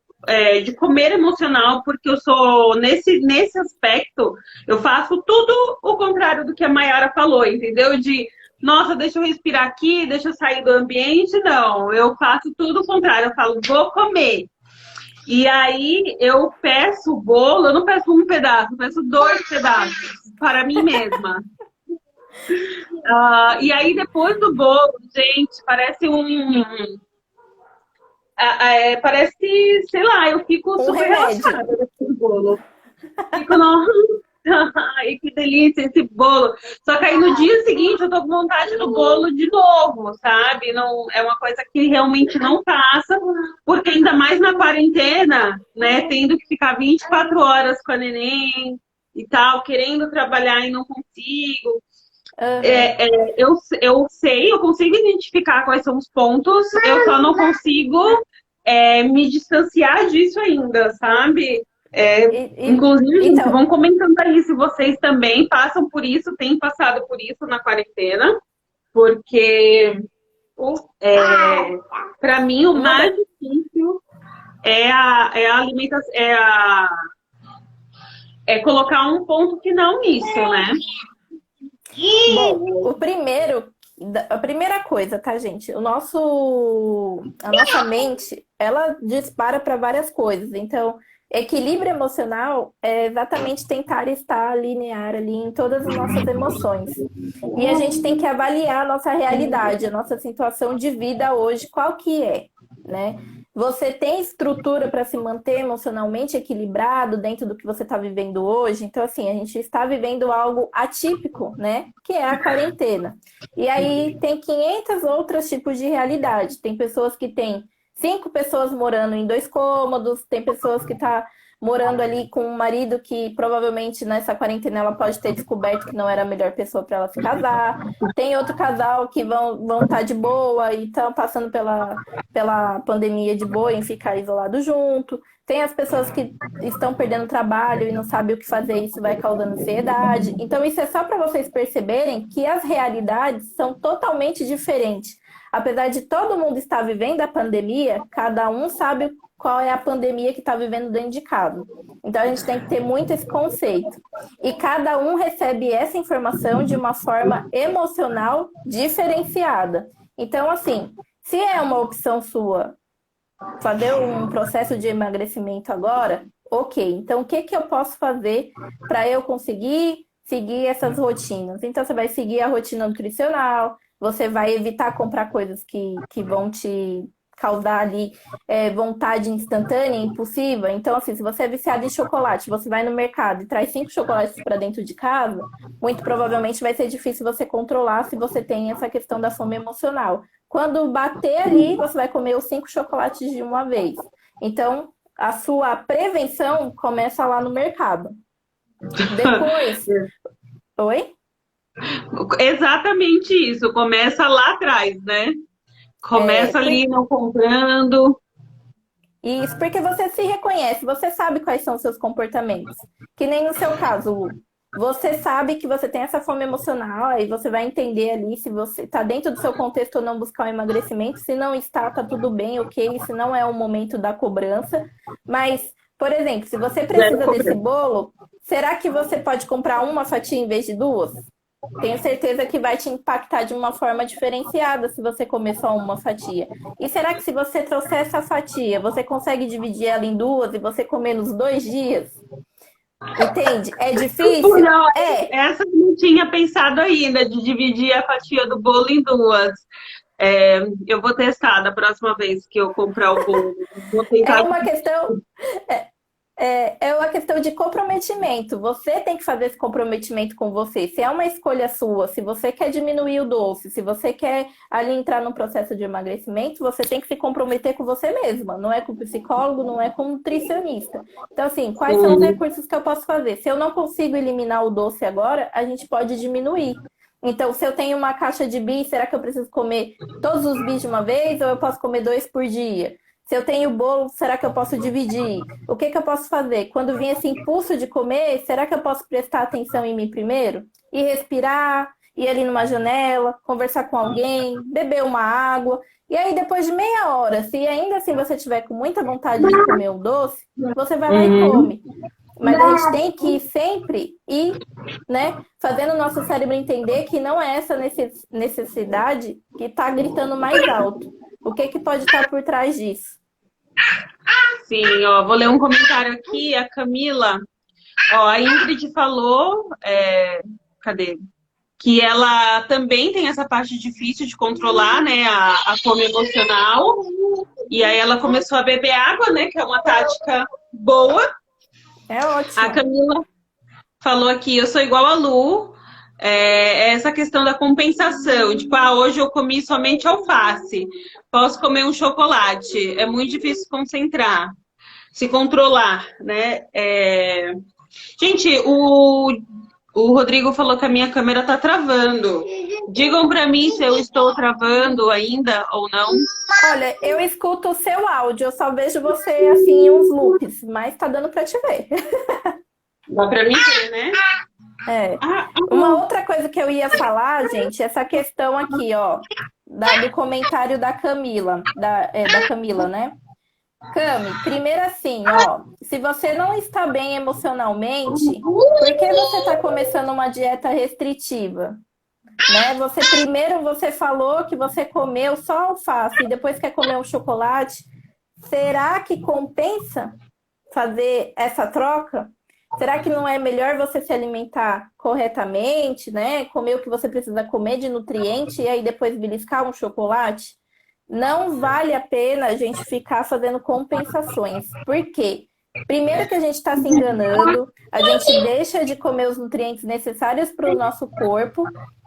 de comer emocional, porque eu sou nesse aspecto, eu faço tudo o contrário do que a Mayara falou, entendeu? De nossa, deixa eu respirar aqui, deixa eu sair do ambiente. Não, eu faço tudo o contrário, eu falo, vou comer. E aí eu peço o bolo, eu não peço um pedaço, eu peço 2 pedaços para mim mesma. E aí depois do bolo, gente, parece parece, sei lá, eu fico super relaxada depois do bolo. Fico, nossa, ai, que delícia esse bolo. Só que aí no dia seguinte eu tô com vontade do bolo de novo, sabe? Não, é uma coisa que realmente não passa, porque ainda mais na quarentena, né? Tendo que ficar 24 horas com a neném e tal, querendo trabalhar e não consigo. Eu sei, eu consigo identificar quais são os pontos, eu só não consigo me distanciar disso ainda, sabe? Inclusive, então, vão comentando aí se vocês também passam por isso, têm passado por isso na quarentena, porque para mim o mais difícil é a alimentação, é colocar um ponto final nisso, né? bom, a primeira coisa, tá, gente? A nossa mente, ela dispara para várias coisas. Então, equilíbrio emocional é exatamente tentar estar linear ali em todas as nossas emoções. E a gente tem que avaliar a nossa realidade, a nossa situação de vida hoje, qual que é, né? Você tem estrutura para se manter emocionalmente equilibrado dentro do que você está vivendo hoje? Então, assim, a gente está vivendo algo atípico, né? Que é a quarentena. E aí tem 500 outros tipos de realidade. Tem pessoas que têm 5 pessoas morando em 2 cômodos, tem pessoas que estão morando ali com um marido que provavelmente nessa quarentena ela pode ter descoberto que não era a melhor pessoa para ela se casar. Tem outro casal que vão estar de boa e estão passando pela pandemia de boa em ficar isolado junto. Tem as pessoas que estão perdendo trabalho e não sabem o que fazer, isso vai causando ansiedade. Então, isso é só para vocês perceberem que as realidades são totalmente diferentes. Apesar de todo mundo estar vivendo a pandemia, cada um sabe qual é a pandemia que está vivendo dentro de casa. Então, a gente tem que ter muito esse conceito. E cada um recebe essa informação de uma forma emocional diferenciada. Então, assim, se é uma opção sua fazer um processo de emagrecimento agora, ok. Então, o que eu posso fazer para eu conseguir seguir essas rotinas? Então, você vai seguir a rotina nutricional, você vai evitar comprar coisas que vão te causar ali vontade instantânea, impulsiva. Então, assim, se você é viciado em chocolate, você vai no mercado e traz 5 chocolates para dentro de casa, muito provavelmente vai ser difícil você controlar se você tem essa questão da fome emocional. Quando bater ali, você vai comer os 5 chocolates de uma vez. Então, a sua prevenção começa lá no mercado. Depois... Oi? Exatamente isso, começa lá atrás, né? Começa ali não comprando. Isso, porque você se reconhece, você sabe quais são os seus comportamentos. Que nem no seu caso, Lu. Você sabe que você tem essa fome emocional, aí você vai entender ali se você está dentro do seu contexto ou não buscar um emagrecimento. Se não está, tá tudo bem, ok. Se não é o momento da cobrança. Mas, por exemplo, se você precisa desse bolo, será que você pode comprar uma fatia em vez de 2? Tenho certeza que vai te impactar de uma forma diferenciada se você comer só uma fatia. E será que se você trouxer essa fatia, você consegue dividir ela em 2 e você comer nos 2 dias? Entende? É difícil? Não, essa eu não tinha pensado ainda, de dividir a fatia do bolo em 2. Eu vou testar da próxima vez que eu comprar o bolo. Vou tentar... É uma questão de comprometimento. Você tem que fazer esse comprometimento com você. Se é uma escolha sua, se você quer diminuir o doce, se você quer ali entrar num processo de emagrecimento, você tem que se comprometer com você mesma. Não é com o psicólogo, não é com o nutricionista. Então, assim, quais são os recursos que eu posso fazer? Se eu não consigo eliminar o doce agora, a gente pode diminuir. Então, se eu tenho uma caixa de bis, será que eu preciso comer todos os bis de uma vez ou eu posso comer 2 por dia? Se eu tenho bolo, será que eu posso dividir? O que eu posso fazer? Quando vem esse impulso de comer, será que eu posso prestar atenção em mim primeiro? E respirar, ir ali numa janela, conversar com alguém, beber uma água. E aí, depois de meia hora, se ainda assim você tiver com muita vontade de comer um doce, você vai lá e come. Mas a gente tem que sempre ir, né, fazendo o nosso cérebro entender que não é essa necessidade que está gritando mais alto. O que que pode estar por trás disso? Sim, ó, vou ler um comentário aqui, a Camila. Ó, a Ingrid falou, cadê? Que ela também tem essa parte difícil de controlar, né, a fome emocional. E aí ela começou a beber água, né, que é uma tática boa. É ótimo. A Camila falou aqui, eu sou igual a Lu, essa questão da compensação. Tipo, hoje eu comi somente alface, posso comer um chocolate. É muito difícil se concentrar, se controlar, né? Gente, o Rodrigo falou que a minha câmera tá travando. Digam pra mim se eu estou travando ainda ou não. Olha, eu escuto o seu áudio, eu só vejo você assim em uns loops, mas tá dando pra te ver. Dá pra mim ver, né? Uma outra coisa que eu ia falar, gente, essa questão aqui, ó, do comentário da Camila, da Camila, né? Cami, primeiro assim, ó, se você não está bem emocionalmente, por que você está começando uma dieta restritiva? Né? Você falou que você comeu só alface e depois quer comer um chocolate. Será que compensa fazer essa troca? Será que não é melhor você se alimentar corretamente, né? Comer o que você precisa comer de nutriente e aí depois beliscar um chocolate? Não vale a pena a gente ficar fazendo compensações. Por quê? Primeiro que a gente está se enganando, a gente deixa de comer os nutrientes necessários para o nosso corpo,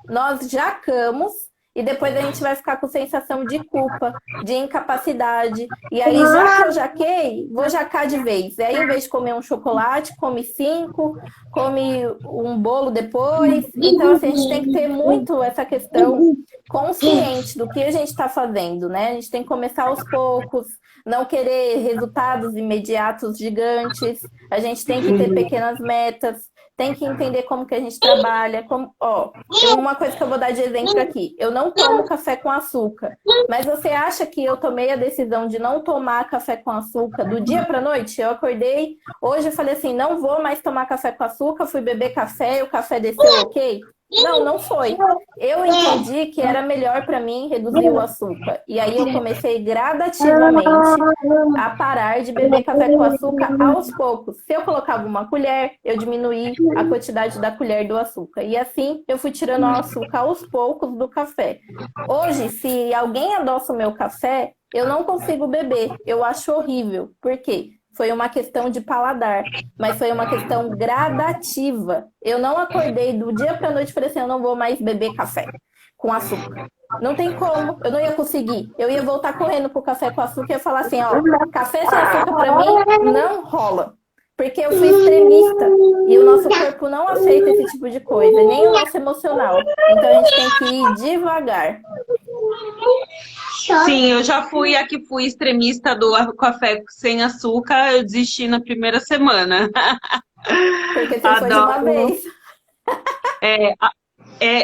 nós jacamos e depois a gente vai ficar com sensação de culpa, de incapacidade. E aí, já que eu jaquei, vou jacar de vez. E aí, em vez de comer um chocolate, come 5, come um bolo depois. Então, assim, a gente tem que ter muito essa questão consciente do que a gente está fazendo, né? A gente tem que começar aos poucos, não querer resultados imediatos gigantes. A gente tem que ter pequenas metas. Tem que entender como que a gente trabalha. Uma coisa que eu vou dar de exemplo aqui. Eu não tomo café com açúcar. Mas você acha que eu tomei a decisão de não tomar café com açúcar do dia para noite? Eu acordei, hoje eu falei assim, não vou mais tomar café com açúcar, fui beber café e o café desceu, ok? Não, não foi. Eu entendi que era melhor para mim reduzir o açúcar. E aí eu comecei gradativamente a parar de beber café com açúcar aos poucos. Se eu colocava uma colher, eu diminuí a quantidade da colher do açúcar. E assim eu fui tirando o açúcar aos poucos do café. Hoje, se alguém adoça o meu café, eu não consigo beber. Eu acho horrível. Por quê? Foi uma questão de paladar, mas foi uma questão gradativa. Eu não acordei do dia para a noite e falei assim, eu não vou mais beber café com açúcar. Não tem como, eu não ia conseguir. Eu ia voltar correndo pro café com açúcar e ia falar assim, ó, café sem açúcar para mim não rola. Porque eu fui extremista e o nosso corpo não aceita esse tipo de coisa, nem o nosso emocional. Então a gente tem que ir devagar. Sim, eu já fui a que fui extremista do café sem açúcar, eu desisti na primeira semana. Porque você foi de uma vez.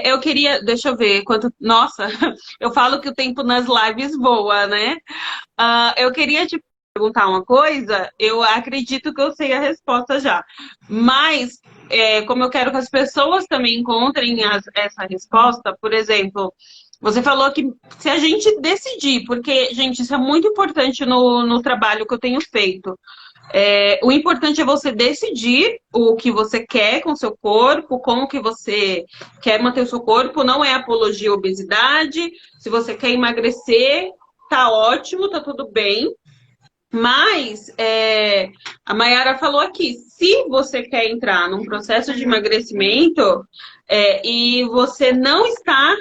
Eu queria, deixa eu ver quanto. Nossa, eu falo que o tempo nas lives voa, né? Eu queria te perguntar uma coisa, eu acredito que eu sei a resposta já. Mas, como eu quero que as pessoas também encontrem essa resposta, por exemplo. Você falou que se a gente decidir, porque, gente, isso é muito importante no trabalho que eu tenho feito. O importante é você decidir o que você quer com o seu corpo, como que você quer manter o seu corpo. Não é apologia à obesidade. Se você quer emagrecer, tá ótimo, tá tudo bem. Mas a Mayara falou aqui, se você quer entrar num processo de emagrecimento e você não está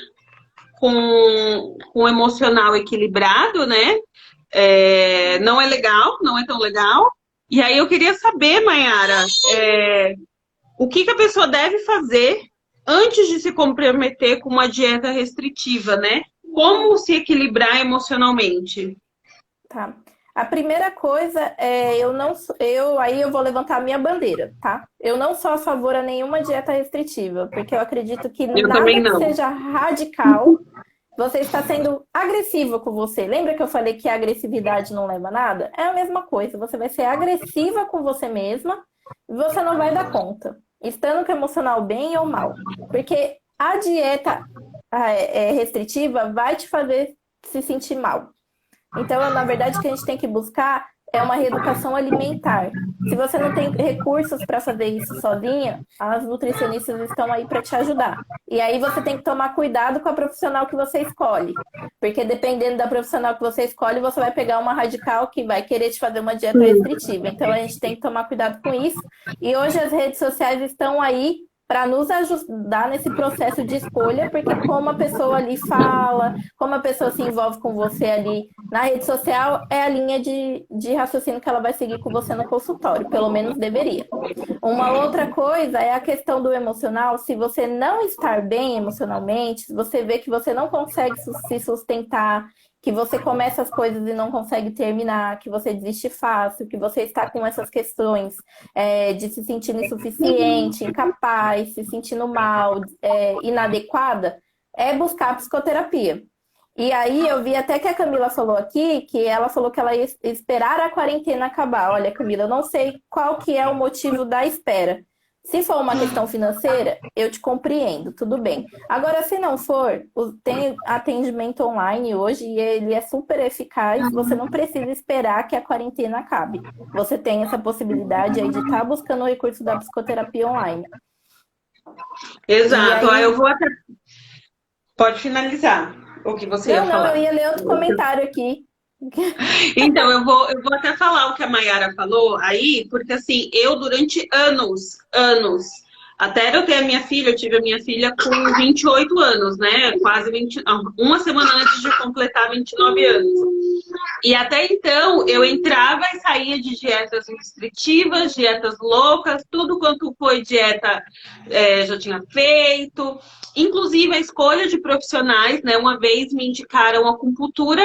com o emocional equilibrado, né? Não é legal, não é tão legal. E aí eu queria saber, Mayara, o que a pessoa deve fazer antes de se comprometer com uma dieta restritiva, né? Como se equilibrar emocionalmente? Tá. A primeira coisa é aí eu vou levantar a minha bandeira, tá? Eu não sou a favor a nenhuma dieta restritiva, porque eu acredito que Eu também nada que não. seja radical, você está sendo agressiva com você. Lembra que eu falei que a agressividade não leva a nada? É a mesma coisa, você vai ser agressiva com você mesma e você não vai dar conta, estando com o emocional bem ou mal. Porque a dieta restritiva vai te fazer se sentir mal. Então, na verdade, o que a gente tem que buscar é uma reeducação alimentar. Se você não tem recursos para fazer isso sozinha, as nutricionistas estão aí para te ajudar. E aí você tem que tomar cuidado com a profissional que você escolhe. Porque dependendo da profissional que você escolhe, você vai pegar uma radical que vai querer te fazer uma dieta restritiva. Então a gente tem que tomar cuidado com isso. E hoje as redes sociais estão aí para nos ajudar nesse processo de escolha, porque como a pessoa ali fala, como a pessoa se envolve com você ali na rede social, é a linha de raciocínio que ela vai seguir com você no consultório, pelo menos deveria. Uma outra coisa é a questão do emocional. Se você não estar bem emocionalmente, se você vê que você não consegue se sustentar, que você começa as coisas e não consegue terminar, que você desiste fácil, que você está com essas questões de se sentindo insuficiente, incapaz, se sentindo mal, inadequada, é buscar psicoterapia. E aí eu vi até que a Camila falou aqui, que ela falou que ela ia esperar a quarentena acabar. Olha, Camila, eu não sei qual que é o motivo da espera. Se for uma questão financeira, eu te compreendo, tudo bem. Agora, se não for, tem atendimento online hoje e ele é super eficaz. Você não precisa esperar que a quarentena acabe. Você tem essa possibilidade aí de estar buscando o recurso da psicoterapia online. Exato. Aí, Eu vou até... Pode finalizar o que você ia não, eu falar. ia ler outro comentário aqui. Então, eu vou até falar o que a Mayara falou aí, porque assim, eu durante anos, até eu ter a minha filha, eu tive a minha filha com 28 anos, né? Quase 20, uma semana antes de completar 29 anos. E até então, eu entrava e saía de dietas restritivas, dietas loucas, tudo quanto foi dieta já tinha feito. Inclusive, a escolha de profissionais, né? Uma vez me indicaram acupuntura,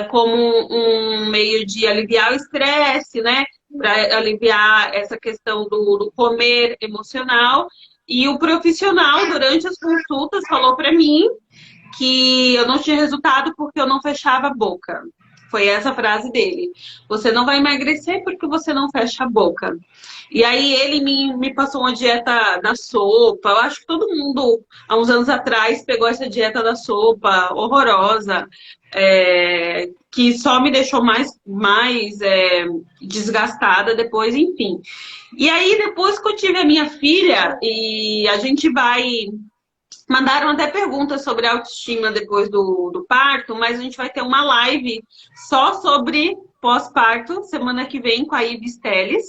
como um meio de aliviar o estresse, né? Para aliviar essa questão do comer emocional. E o profissional, durante as consultas, falou para mim que eu não tinha resultado porque eu não fechava a boca. Foi essa a frase dele. Você não vai emagrecer porque você não fecha a boca. E aí ele me passou uma dieta da sopa. Eu acho que todo mundo, há uns anos atrás, pegou essa dieta da sopa horrorosa, que só me deixou mais desgastada depois, enfim. E aí, depois que eu tive a minha filha, e a gente vai... Mandaram até perguntas sobre autoestima depois do parto, mas a gente vai ter uma live só sobre pós-parto, semana que vem, com a Ives Teles.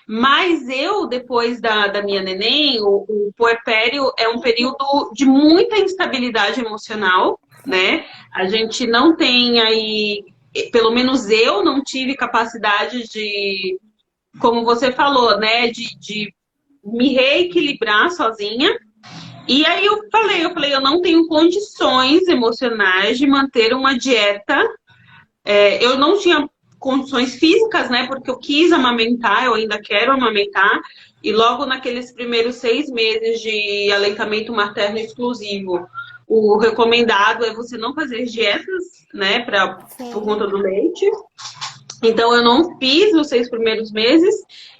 Mas eu, depois da minha neném, o puerpério é um período de muita instabilidade emocional, né? A gente não tem aí, pelo menos eu não tive capacidade de, como você falou, né? De me reequilibrar sozinha. E aí eu falei, eu não tenho condições emocionais de manter uma dieta. Eu não tinha condições físicas, né? Porque eu quis amamentar, eu ainda quero amamentar. E logo naqueles primeiros 6 meses de aleitamento materno exclusivo, o recomendado é você não fazer dietas, né? Por conta do leite. Então eu não fiz os 6 primeiros meses.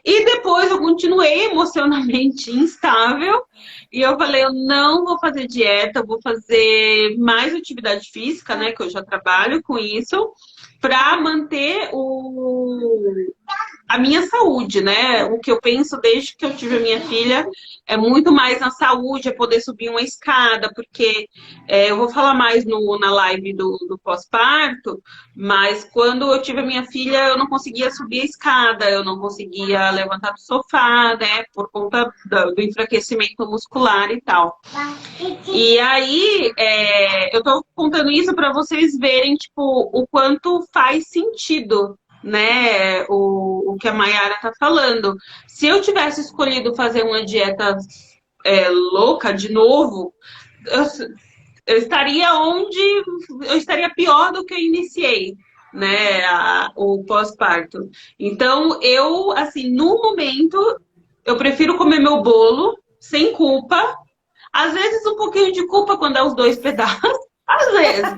E depois eu continuei emocionalmente instável. E eu falei, eu não vou fazer dieta, eu vou fazer mais atividade física, né? Que eu já trabalho com isso, para manter a minha saúde, né? O que eu penso desde que eu tive a minha filha é muito mais na saúde, é poder subir uma escada, porque eu vou falar mais na live do pós-parto, mas quando eu tive a minha filha, eu não conseguia subir a escada, eu não conseguia levantar do sofá, né? Por conta do enfraquecimento muscular e tal. E aí, eu tô contando isso para vocês verem, tipo, o quanto faz sentido, né, o que a Mayara tá falando. Se eu tivesse escolhido fazer uma dieta louca de novo, eu estaria eu estaria pior do que eu iniciei, né, o pós-parto. Então, eu, assim, no momento, eu prefiro comer meu bolo sem culpa. Às vezes um pouquinho de culpa quando é os dois pedaços, às vezes.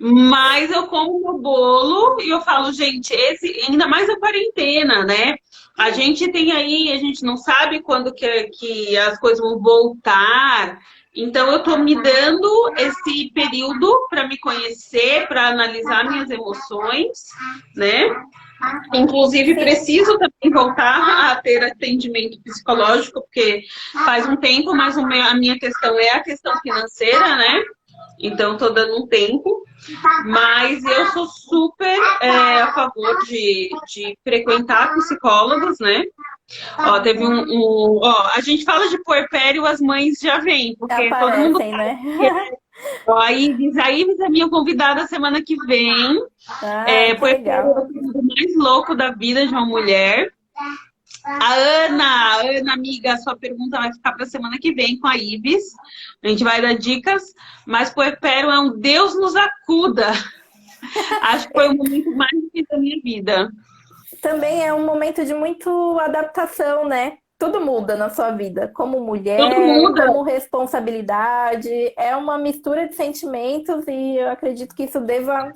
Mas eu como meu bolo e eu falo, gente, esse, ainda mais a quarentena, né? A gente tem aí, a gente não sabe quando que as coisas vão voltar. Então eu tô me dando esse período para me conhecer, para analisar minhas emoções, né? Inclusive, Sim. preciso também voltar a ter atendimento psicológico, porque faz um tempo, mas a minha questão é a questão financeira, né? Então, estou dando um tempo. Mas eu sou super a favor de frequentar psicólogos, né? Ó, teve ó, a gente fala de puerpério, as mães já vêm, porque todo mundo Aparecem, né? ó, a Ives é minha convidada semana que vem. Ah, que Puerpério é legal. o período mais louco da vida de uma mulher. Ana, amiga, a sua pergunta vai ficar para a semana que vem com a Ives. A gente vai dar dicas, mas puerpério é um Deus nos acuda. Acho que foi o momento mais difícil da minha vida. Também é um momento de muito adaptação, né? Tudo muda na sua vida, como Tudo mulher, muda. como responsabilidade, é uma mistura de sentimentos e eu acredito que isso deva,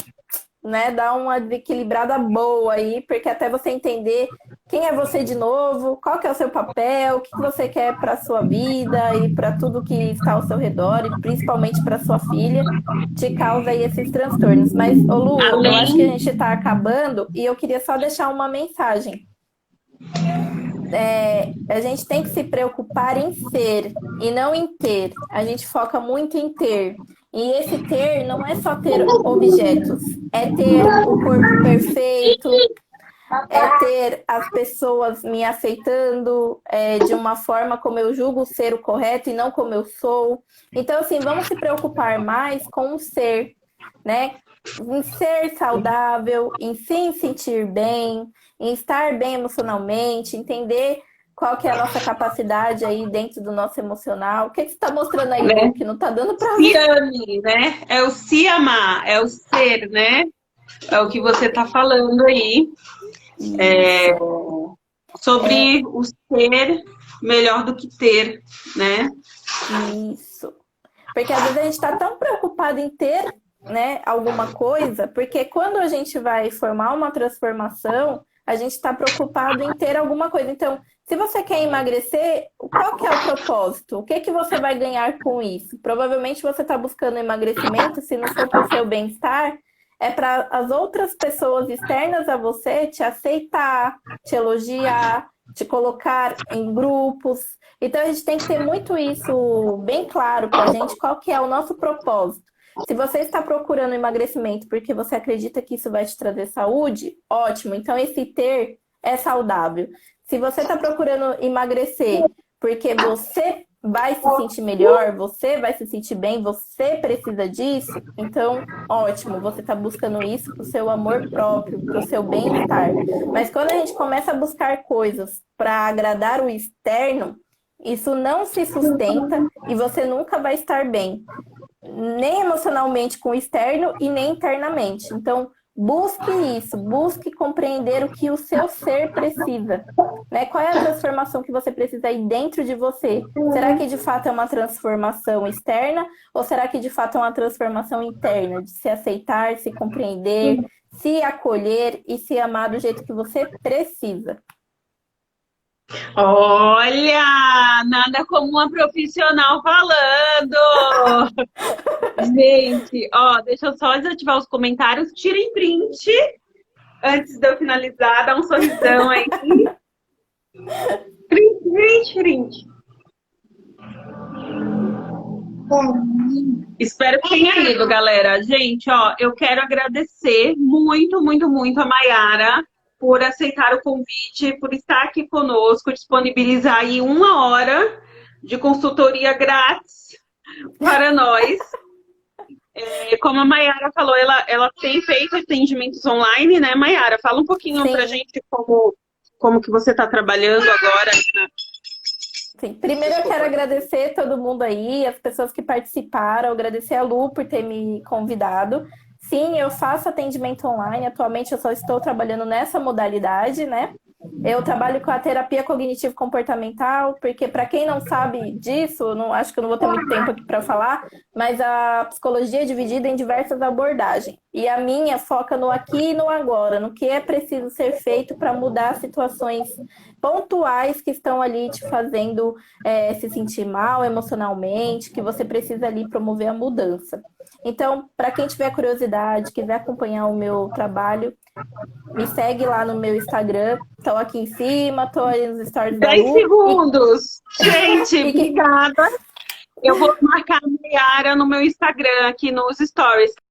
né, dar uma desequilibrada boa aí, porque até você entender quem é você de novo, qual que é o seu papel, o que você quer para a sua vida e para tudo que está ao seu redor, e principalmente para sua filha, te causa aí esses transtornos. Mas, ô Lu, eu acho que a Além. gente está acabando e eu queria só deixar uma mensagem. A gente tem que se preocupar em ser e não em ter. A gente foca muito em ter. E esse ter não é só ter objetos, é ter o corpo perfeito, é ter as pessoas me aceitando de uma forma como eu julgo ser o correto e não como eu sou. Então, assim, vamos se preocupar mais com o ser, né? Em ser saudável, em se sentir bem, em estar bem emocionalmente, entender qual que é a nossa capacidade aí dentro do nosso emocional. O que você está mostrando aí, Lu, Né? que não está dando para Se ver? ame, né? É o se amar, é o ser, né? É o que você está falando aí. Isso. Sobre o ser melhor do que ter, né? Isso. Porque às vezes a gente está tão preocupado em ter, né, alguma coisa, porque quando a gente vai formar uma transformação, a gente está preocupado em ter alguma coisa. Então, se você quer emagrecer, qual que é o propósito? O que que você vai ganhar com isso? Provavelmente você está buscando emagrecimento, se não for para o seu bem-estar, é para as outras pessoas externas a você te aceitar, te elogiar, te colocar em grupos. Então a gente tem que ter muito isso bem claro para a gente, qual que é o nosso propósito. Se você está procurando emagrecimento porque você acredita que isso vai te trazer saúde, ótimo. Então esse ter é saudável. Se você está procurando emagrecer porque você vai se sentir melhor, você vai se sentir bem, você precisa disso, então ótimo, você está buscando isso para o seu amor próprio, para o seu bem-estar. Mas quando a gente começa a buscar coisas para agradar o externo, isso não se sustenta e você nunca vai estar bem, nem emocionalmente com o externo e nem internamente. Então, busque isso, busque compreender o que o seu ser precisa, né? Qual é a transformação que você precisa aí dentro de você? Será que de fato é uma transformação externa ou será que de fato é uma transformação interna, de se aceitar, se compreender, se acolher e se amar do jeito que você precisa? Olha, nada como uma profissional falando. Gente, ó, deixa eu só desativar os comentários. Tirem print antes de eu finalizar. Dá um sorrisão aí. Print, print, print. Espero que tenha ido, galera. Gente, ó, eu quero agradecer muito, muito, muito a Mayara por aceitar o convite, por estar aqui conosco, disponibilizar aí 1 hora de consultoria grátis para nós. Como a Mayara falou, ela tem feito atendimentos online, né, Mayara? Fala um pouquinho pra Sim. gente como que você está trabalhando agora. Sim. Primeiro eu quero agradecer todo mundo aí, as pessoas que participaram, agradecer a Lu por ter me convidado. sim, eu faço atendimento online. Atualmente eu só estou trabalhando nessa modalidade, né? Eu trabalho com a terapia cognitivo-comportamental, porque para quem não sabe disso, eu não acho que eu não vou ter muito tempo aqui para falar, mas a psicologia é dividida em diversas abordagens. E a minha foca no aqui e no agora, no que é preciso ser feito para mudar situações pontuais que estão ali te fazendo se sentir mal emocionalmente, que você precisa ali promover a mudança. Então, para quem tiver curiosidade, quiser acompanhar o meu trabalho, me segue lá no meu Instagram. Estou aqui em cima, estou aí nos stories da 10 Lu. segundos! Gente, E obrigada! Eu vou marcar a Nayara no meu Instagram, aqui nos stories.